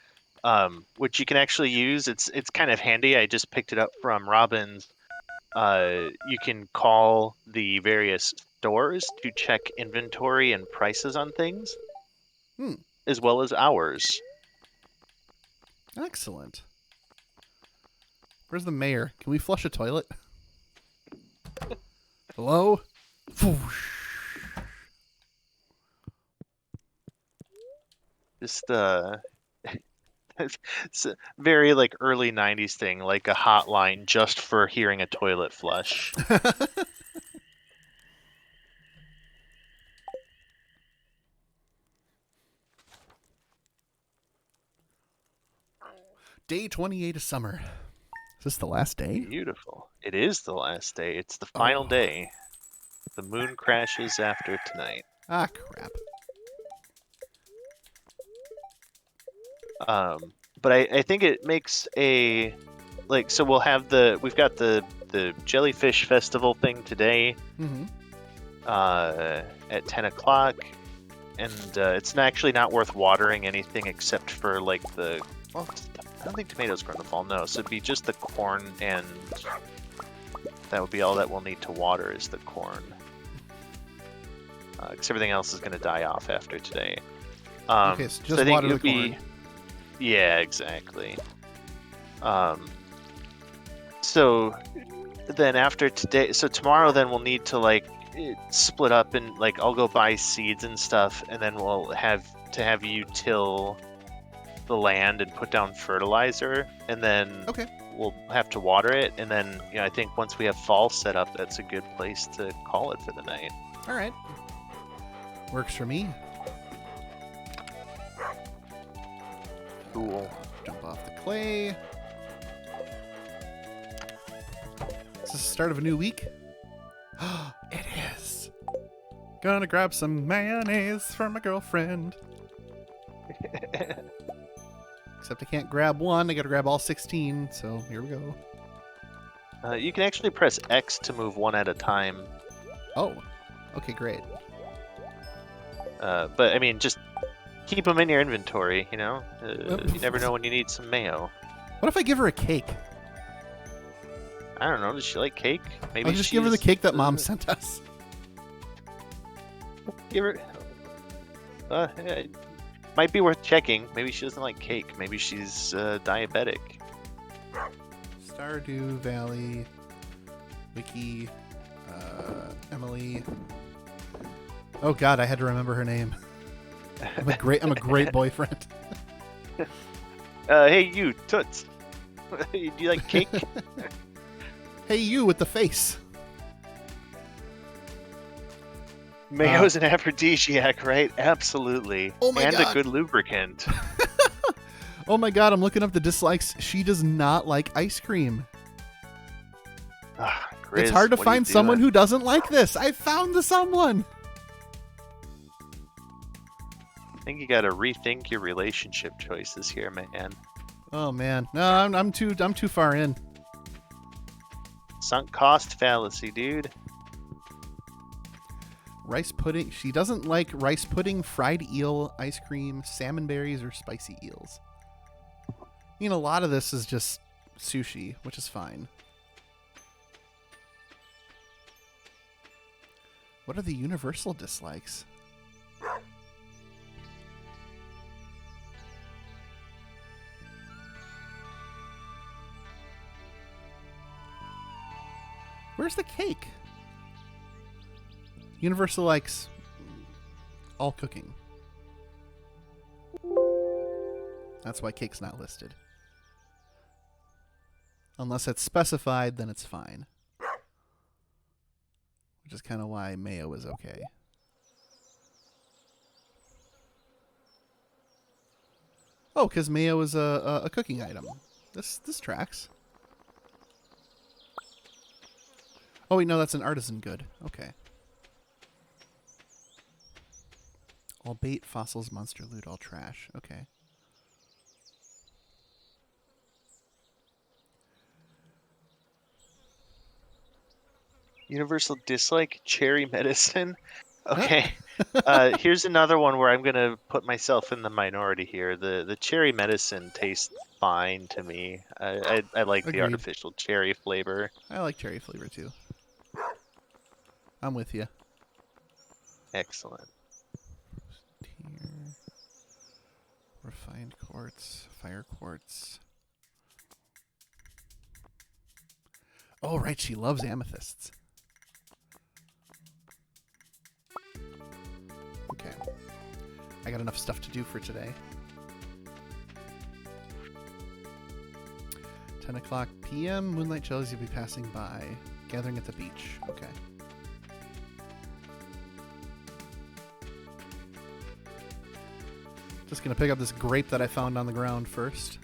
which you can actually use. It's kind of handy. I just picked it up from Robin's. You can call the various stores to check inventory and prices on things, Hmm. as well as hours. Excellent. Where's the mayor? Can we flush a toilet? Hello? Just it's a very like early 90s thing, like a hotline just for hearing a toilet flush. Day 28 of summer. Is this the last day? Beautiful. It is the last day. It's the final Oh. day. The moon crashes after tonight. Ah, crap. But I think it makes a like so we've got the jellyfish festival thing today Mm-hmm. at 10 o'clock, and it's actually not worth watering anything except for like well, I don't think tomatoes grow in the fall. No, so it'd be just the corn, and that would be all that we'll need to water is the corn, because everything else is going to die off after today. Okay, so just I think water it the would be corn. yeah, exactly. So then after today, so tomorrow then we'll need to like split up and like I'll go buy seeds and stuff, and then we'll have you till the land and put down fertilizer, and then Okay. we'll have to water it, and then I think once we have fall set up, that's a good place to call it for the night. All right. Works for me. Cool. Jump off the clay. Is this the start of a new week? It is. Gonna grab some mayonnaise for my girlfriend. Except I can't grab one. I gotta grab all 16. So here we go. You can actually press X to move one at a time. Oh. Okay, great. But I mean, just keep them in your inventory, you know? You never know when you need some mayo. What if I give her a cake? I don't know, does she like cake? Maybe I'll just give her the cake that Mom sent us. Give her... it might be worth checking. Maybe she doesn't like cake. Maybe she's diabetic. Stardew Valley, Wiki, Emily. Oh God, I had to remember her name. I'm a great boyfriend. Hey you, Toots. Do you like cake? Hey, you with the face. Mayo's an aphrodisiac, right? Absolutely. Oh my and God. a good lubricant. Oh my God, I'm looking up the dislikes. She does not like ice cream. Grizz, It's hard to what are you find someone doing? who doesn't like this. I found the someone. I think you gotta rethink your relationship choices here, man. Oh man, no, I'm too far in. Sunk cost fallacy, dude. Rice pudding. She doesn't like rice pudding, fried eel, ice cream, salmon berries, or spicy eels. I mean, a lot of this is just sushi, which is fine. What are the universal dislikes? Where's the cake? Universal likes all cooking. That's why cake's not listed. Unless it's specified, then it's fine. Which is kind of why mayo is okay. Oh, because mayo is a cooking item. This tracks. Oh wait, no, that's an artisan good. Okay. All bait, fossils, monster loot, all trash. Okay. Universal dislike cherry medicine. Huh? Okay. Here's another one where I'm gonna put myself in the minority here. The cherry medicine tastes fine to me. I like the Agreed. artificial cherry flavor. I like cherry flavor too. I'm with you. Excellent. Here. Refined quartz, fire quartz. Oh, right, she loves amethysts. Okay. I got enough stuff to do for today. 10 o'clock p.m. Moonlight jellies you'll be passing by. Gathering at the beach. Okay. Just gonna pick up this grape that I found on the ground first.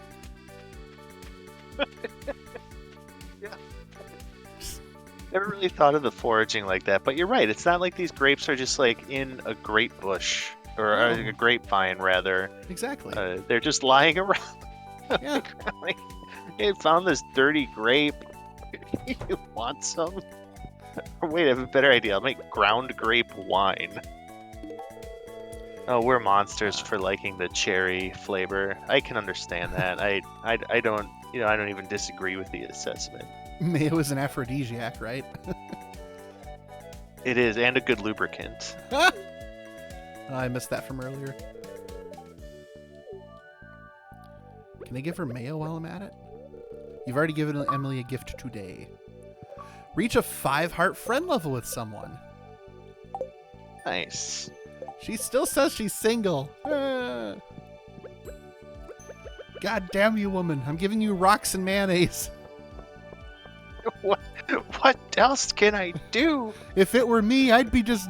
Never really thought of the foraging like that, but you're right. It's not like these grapes are just like in a grape bush or a grapevine, rather. Exactly. They're just lying around. Yeah. Like, hey, found this dirty grape. You want some? Or wait, I have a better idea. I'll make ground grape wine. Oh, we're monsters for liking the cherry flavor. I can understand that. I don't, I don't even disagree with the assessment. Mayo is an aphrodisiac, right? It is, and a good lubricant. Oh, I missed that from earlier. Can I give her mayo while I'm at it? You've already given Emily a gift today. Reach a 5-heart friend level with someone. Nice. She still says she's single. Ah. God damn you, woman. I'm giving you rocks and mayonnaise. What else can I do? If it were me, I'd be just...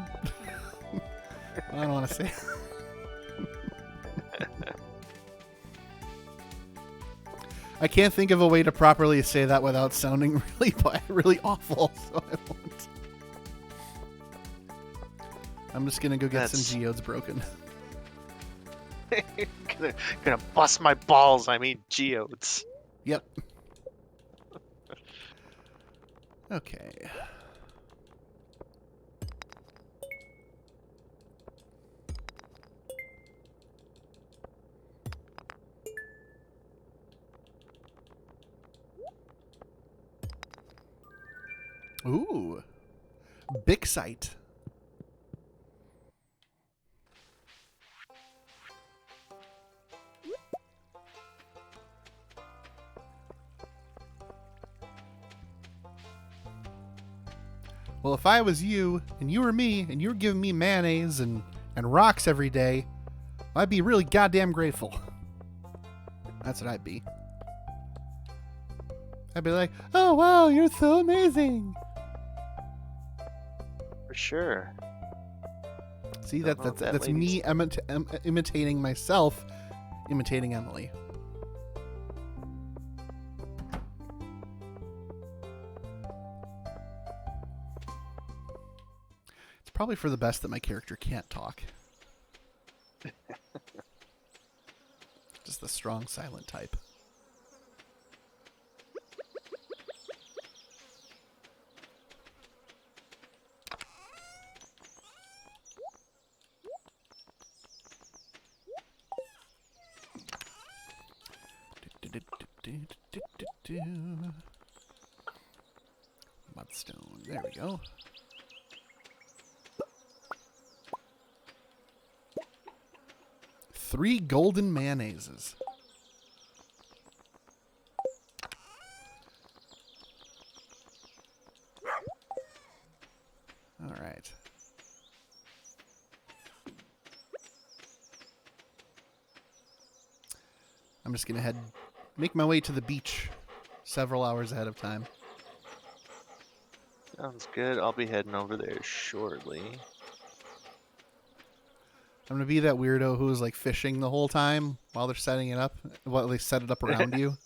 I don't want to say. I can't think of a way to properly say that without sounding really awful, so I won't. I'm just gonna go get some geodes broken. gonna bust my balls. I mean geodes. Yep. Okay. Ooh. Big site. Well, if I was you, and you were me, and you were giving me mayonnaise and rocks every day, I'd be really goddamn grateful. That's what I'd be. I'd be like, oh wow, you're so amazing. For sure. See, that's me imitating myself, imitating Emily. It's probably for the best that my character can't talk. Just the strong silent type. Mudstone. There we go. Three golden mayonnaises. All right. I'm just gonna make my way to the beach several hours ahead of time. Sounds good. I'll be heading over there shortly. I'm gonna be that weirdo who's like fishing the whole time while they're setting it up. While they set it up around you.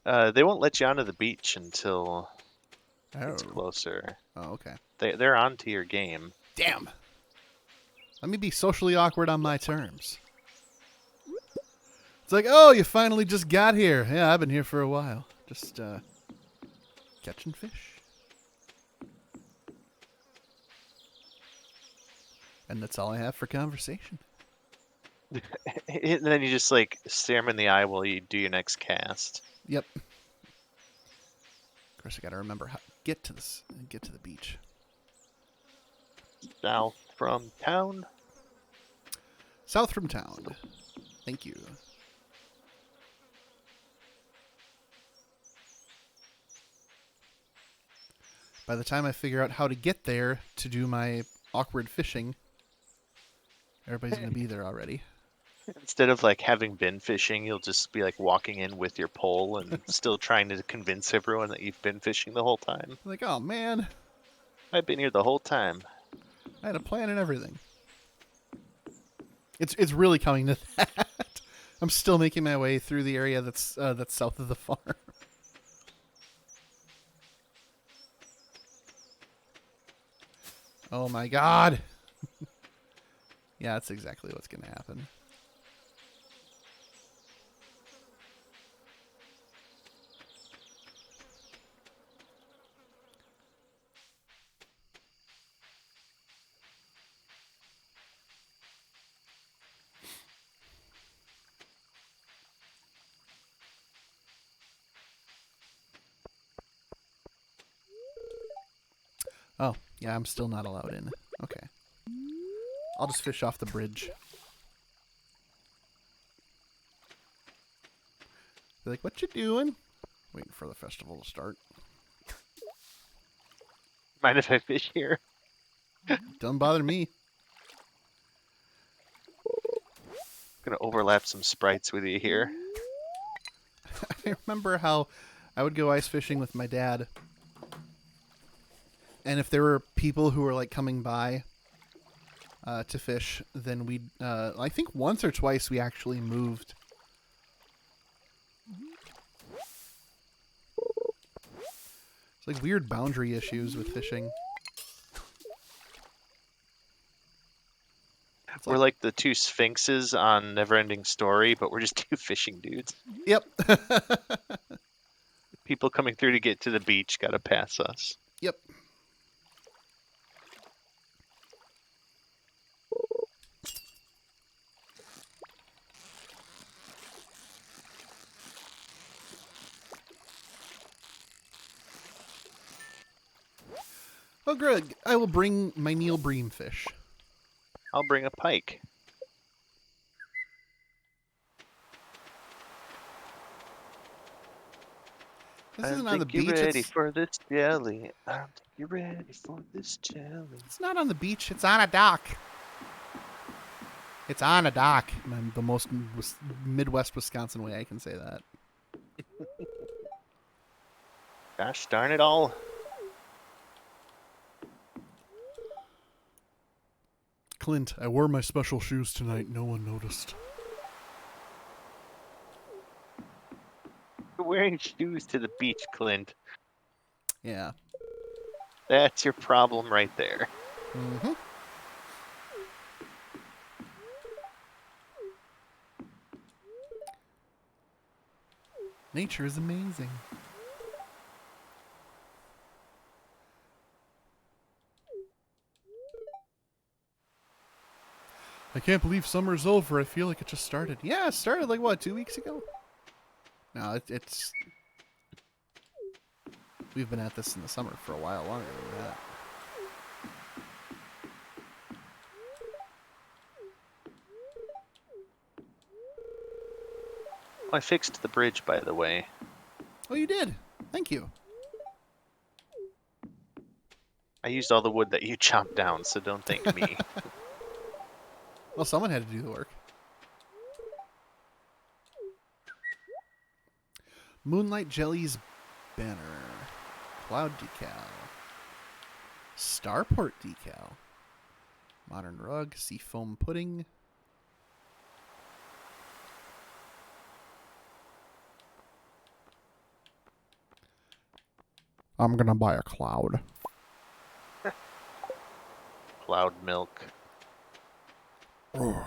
They won't let you onto the beach until it's Oh. closer. Oh, okay. They're onto your game. Damn. Let me be socially awkward on my terms. It's like, oh, you finally just got here. Yeah, I've been here for a while. Just catching fish. And that's all I have for conversation. And then you just like stare them in the eye while you do your next cast. Yep. Of course, I got to remember how to get to the beach. South from town. South from town. Thank you. By the time I figure out how to get there to do my awkward fishing, everybody's going to be there already. Instead of like having been fishing, you'll just be like walking in with your pole and still trying to convince everyone that you've been fishing the whole time. Like, oh man, I've been here the whole time. I had a plan and everything. It's really coming to that. I'm still making my way through the area that's south of the farm. Oh my god. Yeah, that's exactly what's going to happen. Oh, yeah, I'm still not allowed in. Okay. I'll just fish off the bridge. They're like, what you doing? Waiting for the festival to start. Mind if I fish here? Don't bother me. Gonna overlap some sprites with you here. I remember how I would go ice fishing with my dad. And if there were people who were like coming by to fish, then we'd, I think once or twice we actually moved. It's like weird boundary issues with fishing. We're like the two sphinxes on Neverending Story, but we're just two fishing dudes. Yep. People coming through to get to the beach gotta pass us. Yep. Oh, Greg, I will bring my Neil Bream fish. I'll bring a pike. This isn't on the beach. Ready for this jelly. I don't think you're ready for this jelly. It's not on the beach. It's on a dock. It's on a dock. The most Midwest Wisconsin way I can say that. Gosh darn it all. Clint, I wore my special shoes tonight. No one noticed. You're wearing shoes to the beach, Clint. Yeah. That's your problem right there. Mm-hmm. Nature is amazing. I can't believe summer's over. I feel like it just started. Yeah, it started like, what, 2 weeks ago? No, it's... We've been at this in the summer for a while longer than that. I fixed the bridge, by the way. Oh, you did? Thank you. I used all the wood that you chopped down, so don't thank me. Well, someone had to do the work. Moonlight Jelly's banner. Cloud decal. Starport decal. Modern rug. Seafoam pudding. I'm gonna buy a cloud. Cloud milk. Oh,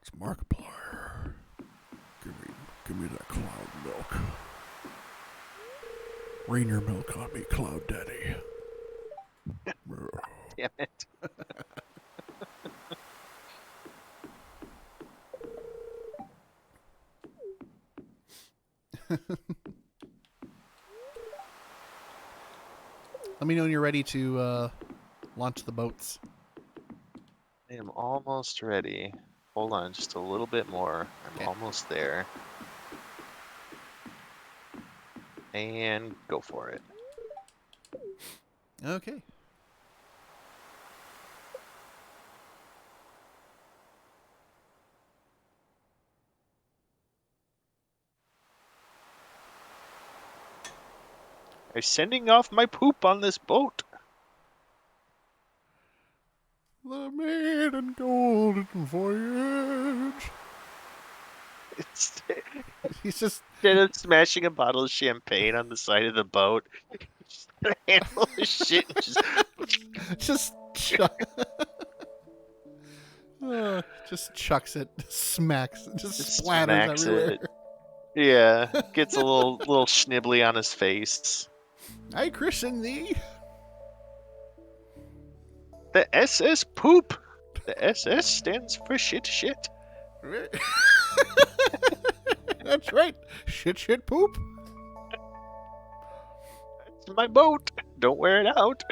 it's Markiplier. Give me that cloud milk. Rain your milk on me, Cloud Daddy. Damn it. Let me know when you're ready to launch the boats. I am almost ready. Hold on just a little bit more. I'm almost there. And go for it. Okay. I'm sending off my poop on this boat. The maiden golden voyage. It's He's just instead of smashing a bottle of champagne on the side of the boat, just a handful of shit and just just chucks it, smacks, just splatters smacks everywhere. it. Yeah, gets a little schnibbly on his face. I christen thee. The SS poop. The SS stands for shit. That's right. Shit, poop. It's my boat. Don't wear it out.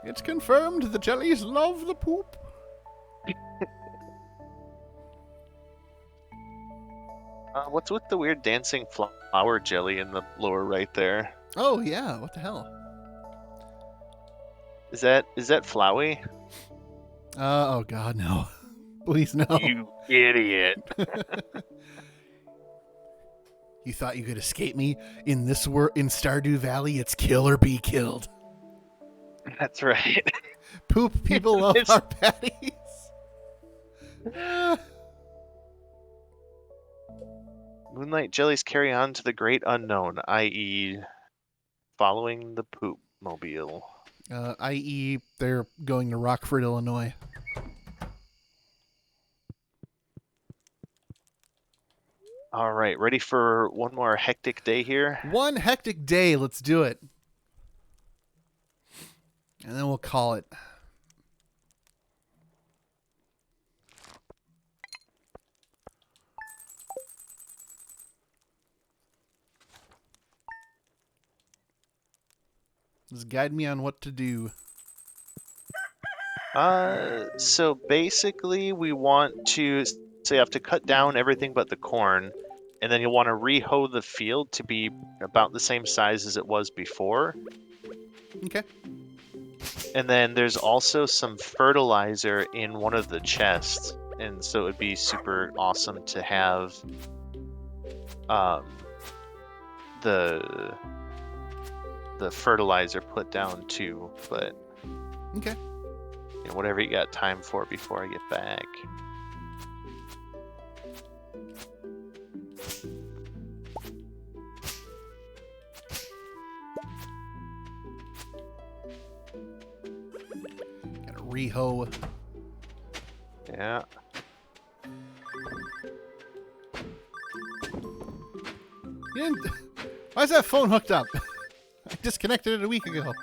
It's confirmed the jellies love the poop. What's with the weird dancing flower jelly in the lower right there? Oh yeah, what the hell? Is that Flowey? Oh god, no. Please no. You idiot. You thought you could escape me in this in Stardew Valley? It's kill or be killed. That's right. Poop people love our patties. Moonlight jellies carry on to the great unknown, i.e., following the poop mobile. I.e., they're going to Rockford, Illinois. All right, ready for one more hectic day here? One hectic day. Let's do it. And then we'll call it. Just guide me on what to do. So basically we want to, so you have to cut down everything but the corn, and then you'll want to re-hoe the field to be about the same size as it was before. Okay. And then there's also some fertilizer in one of the chests, and so it would be super awesome to have the fertilizer put down too, but Okay. you know, whatever you got time for before I get back. Gotta re-hoe. Yeah. You didn't... Why is that phone hooked up? I disconnected it a week ago.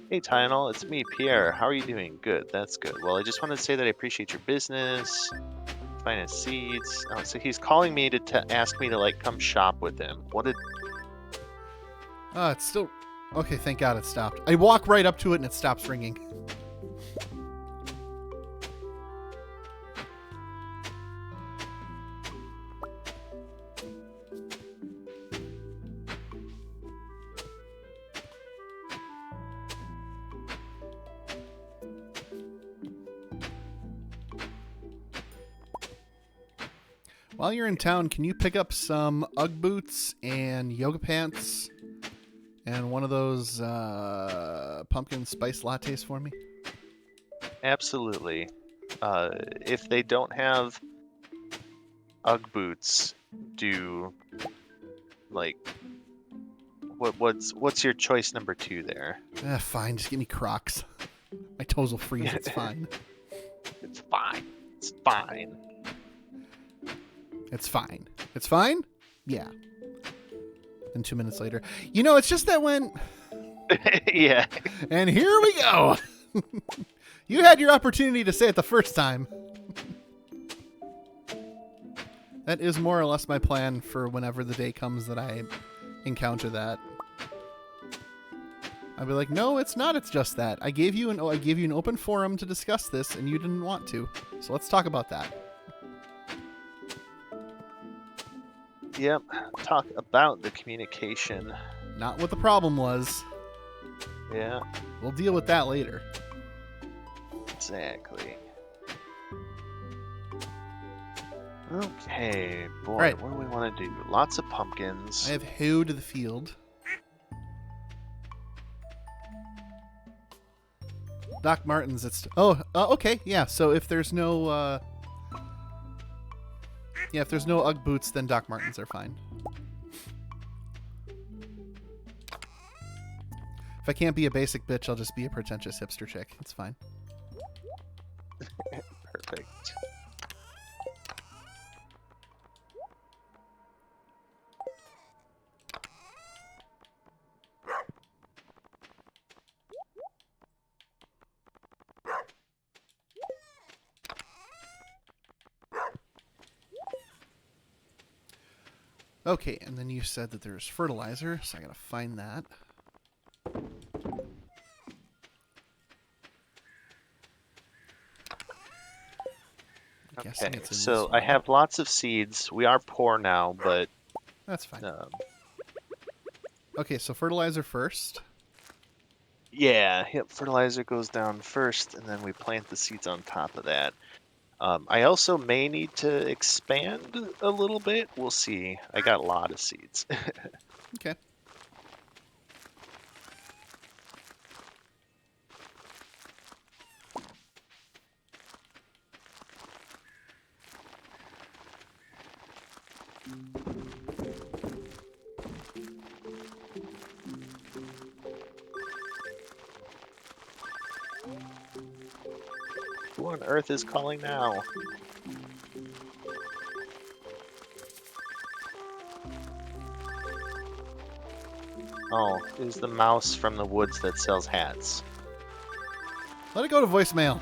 Hey Tynal, it's me, Pierre. How are you doing? Good, that's good. Well, I just wanted to say that I appreciate your business. Finance seeds. Oh, so he's calling me to ask me to like come shop with him. What did? It's still... Okay, thank God it stopped. I walk right up to it and it stops ringing. While you're in town, can you pick up some Ugg boots and yoga pants and one of those pumpkin spice lattes for me? Absolutely. If they don't have Ugg boots, do like what's your choice number 2 there? Fine, just give me Crocs. My toes will freeze. It's fine. It's fine. It's fine. It's fine. It's fine? Yeah. And 2 minutes later, it's just that when. Yeah. And here we go. You had your opportunity to say it the first time. That is more or less my plan for whenever the day comes that I encounter that. I'll be like, no, it's not. It's just that I gave you an open forum to discuss this, and you didn't want to. So let's talk about that. Yep. Talk about the communication. Not what the problem was. Yeah. We'll deal with that later. Exactly. Okay, boy, right. What do we want to do? Lots of pumpkins. I have hoed the field. Doc Martens. Okay, yeah. So if there's no, if there's no Ugg boots, then Doc Martens are fine. If I can't be a basic bitch, I'll just be a pretentious hipster chick. It's fine. Perfect. Okay, and then you said that there's fertilizer, so I gotta find that. Okay, so I have lots of seeds. We are poor now, but that's fine. Okay, so fertilizer first. Yeah, yep. Fertilizer goes down first, and then we plant the seeds on top of that. I also may need to expand a little bit. We'll see. I got a lot of seeds. Okay. Who on earth is calling now? Oh, it was the mouse from the woods that sells hats. Let it go to voicemail.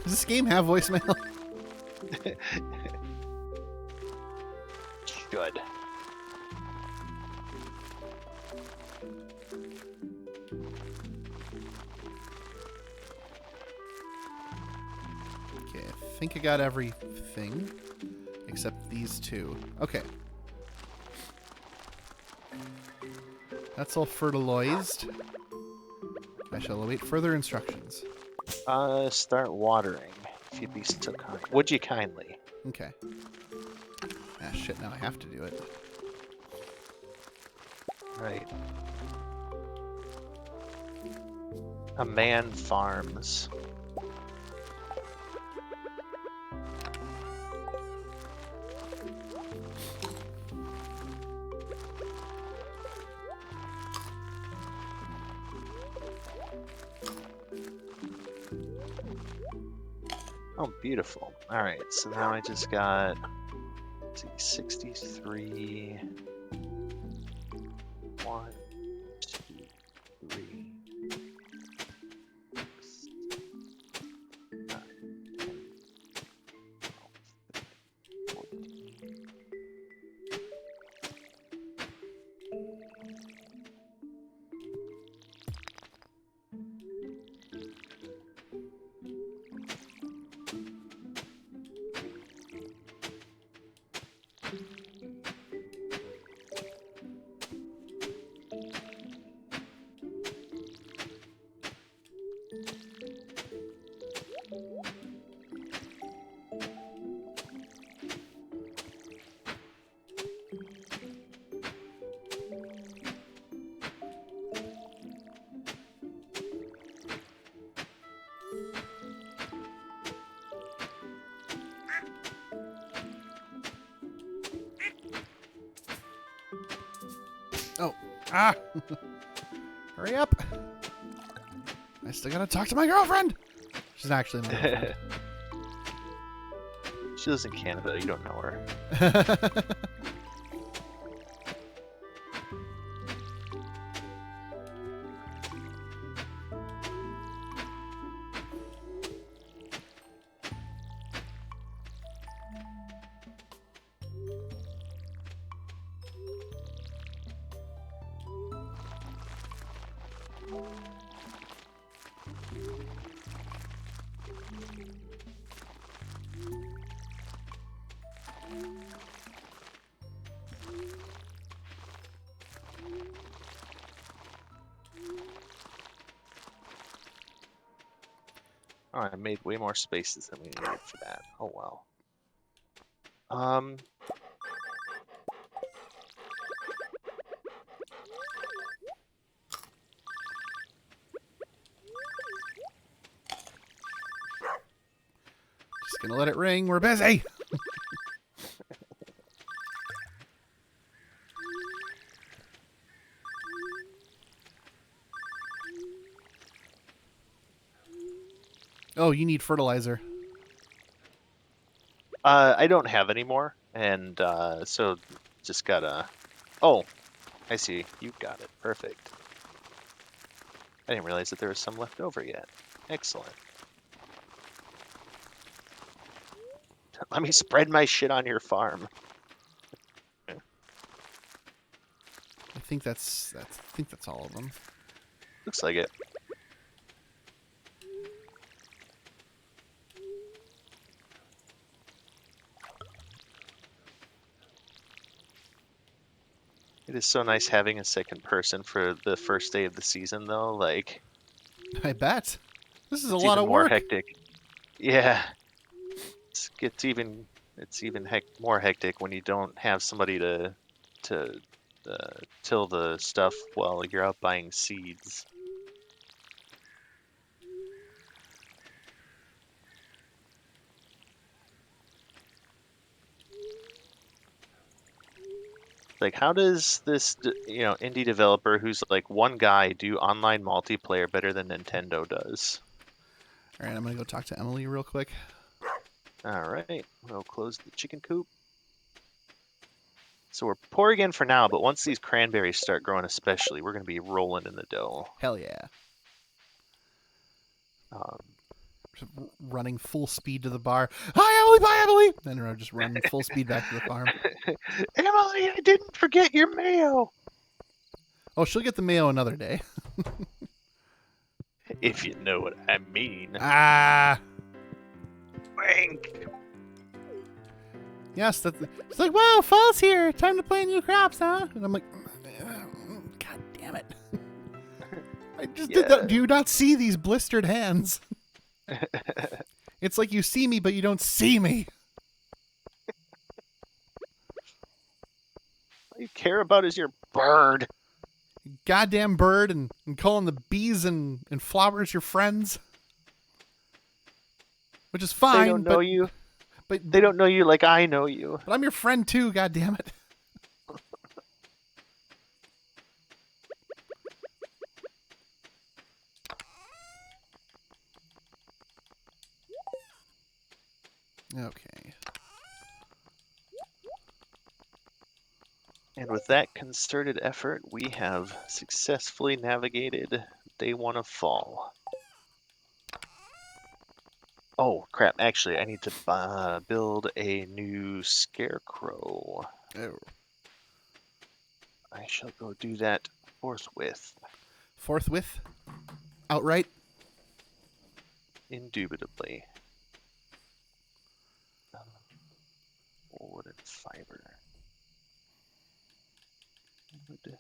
Does this game have voicemail? Good. Okay, I think I got everything except these two. Okay. That's all fertilized. I shall await further instructions. Start watering, if you'd be so kind. Would you kindly? Okay. Ah, shit, now I have to do it. Right. A man farms. Oh, beautiful. Alright, so now I just got, let's see, 63. 1, 2, 3. 6, 9, 10, 12, 13, 14. Oh. Ah! Hurry up! I still gotta talk to my girlfriend! She's actually my girlfriend. She lives in Canada. You don't know her. Oh, I made way more spaces than we needed for that. Oh well. Just gonna let it ring. We're busy! Oh, you need fertilizer. I don't have any more, and so just gotta. Oh, I see. You got it. Perfect. I didn't realize that there was some left over yet. Excellent. Let me spread my shit on your farm. I think that's all of them. Looks like it. It is so nice having a second person for the first day of the season, though. Like, I bet. This is a it's lot even of more work. hectic. Yeah, it's even more hectic when you don't have somebody to till the stuff while you're out buying seeds. Like, how does this, indie developer who's like one guy do online multiplayer better than Nintendo does? All right, I'm gonna go talk to Emily real quick. All right, we'll close the chicken coop. So we're poor again for now, but once these cranberries start growing especially, we're going to be rolling in the dough. Hell yeah. Um, Running full speed to the bar. Hi, Emily, bye, Emily! Then I just run full speed back to the farm. Emily, I didn't forget your mayo! Oh, she'll get the mayo another day. If you know what I mean. Ah! Wank! Yes, that's. It's like, wow, fall's here. Time to plant new crops, huh? And I'm like, God damn it. I just did that. Do you not see these blistered hands? It's like you see me, but you don't see me. All you care about is your bird. Goddamn bird, and calling the bees and flowers your friends. Which is fine, They don't know you. But They don't know you like I know you. But I'm your friend too, God damn it. Okay. And with that concerted effort, we have successfully navigated day one of fall. Oh, crap. Actually, I need to build a new scarecrow. Oh. I shall go do that forthwith. Forthwith? Outright? Indubitably. Wood and fiber. Wood,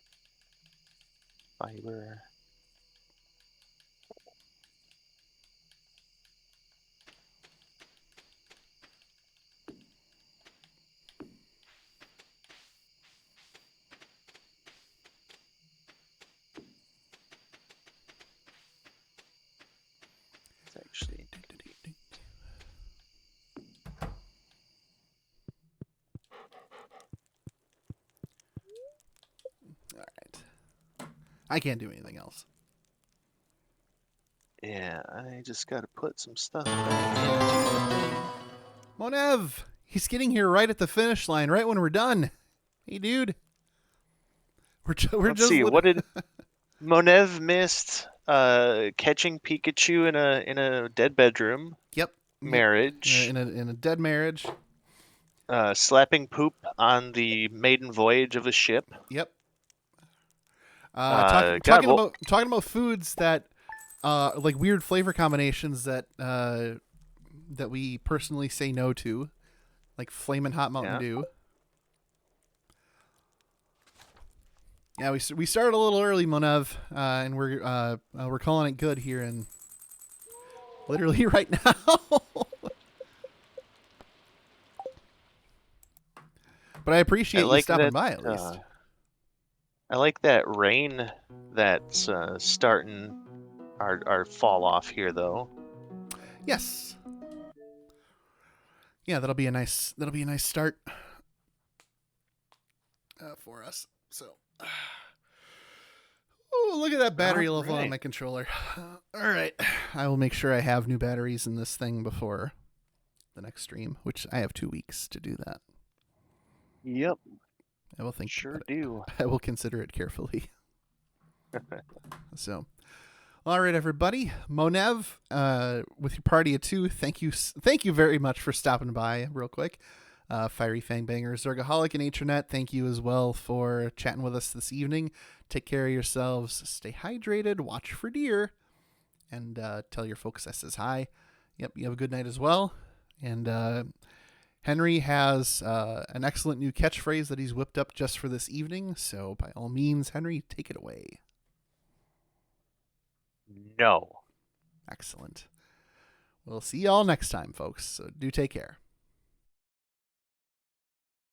fiber. It's actually. Alright. I can't do anything else. Yeah, I just gotta put some stuff back. Monev, he's getting here right at the finish line, right when we're done. Hey, dude. We're Let's just see, what did Monev missed? Catching Pikachu in a dead bedroom, Yep. Yep. marriage, In a dead marriage. slapping poop on the maiden voyage of a ship. Yep. God, well, Talking about foods that like weird flavor combinations that that we personally say no to, like Flamin' Hot Mountain yeah. Dew. Yeah, we started a little early, Monev, and we're calling it good here in literally right now. But I I appreciate you like stopping that. by at least. I like that rain that's starting our fall off here, though. Yes. Yeah, that'll be a nice start for us. So, oh, look at that All battery level on right. my controller. All right, I will make sure I have new batteries in this thing before the next stream, which I have 2 weeks to do that. Yep. I will think Sure about it. do. I will consider it carefully. So, all right, everybody, Monev, with your party of two, thank you very much for stopping by, real quick. Fiery Fangbanger, Zergaholic, and Atronet, thank you as well for chatting with us this evening. Take care of yourselves, stay hydrated, watch for deer, and tell your folks I says hi. Yep, you have a good night as well. And Henry has an excellent new catchphrase that he's whipped up just for this evening. So by all means, Henry, take it away. No. Excellent. We'll see y'all next time, folks. So do take care.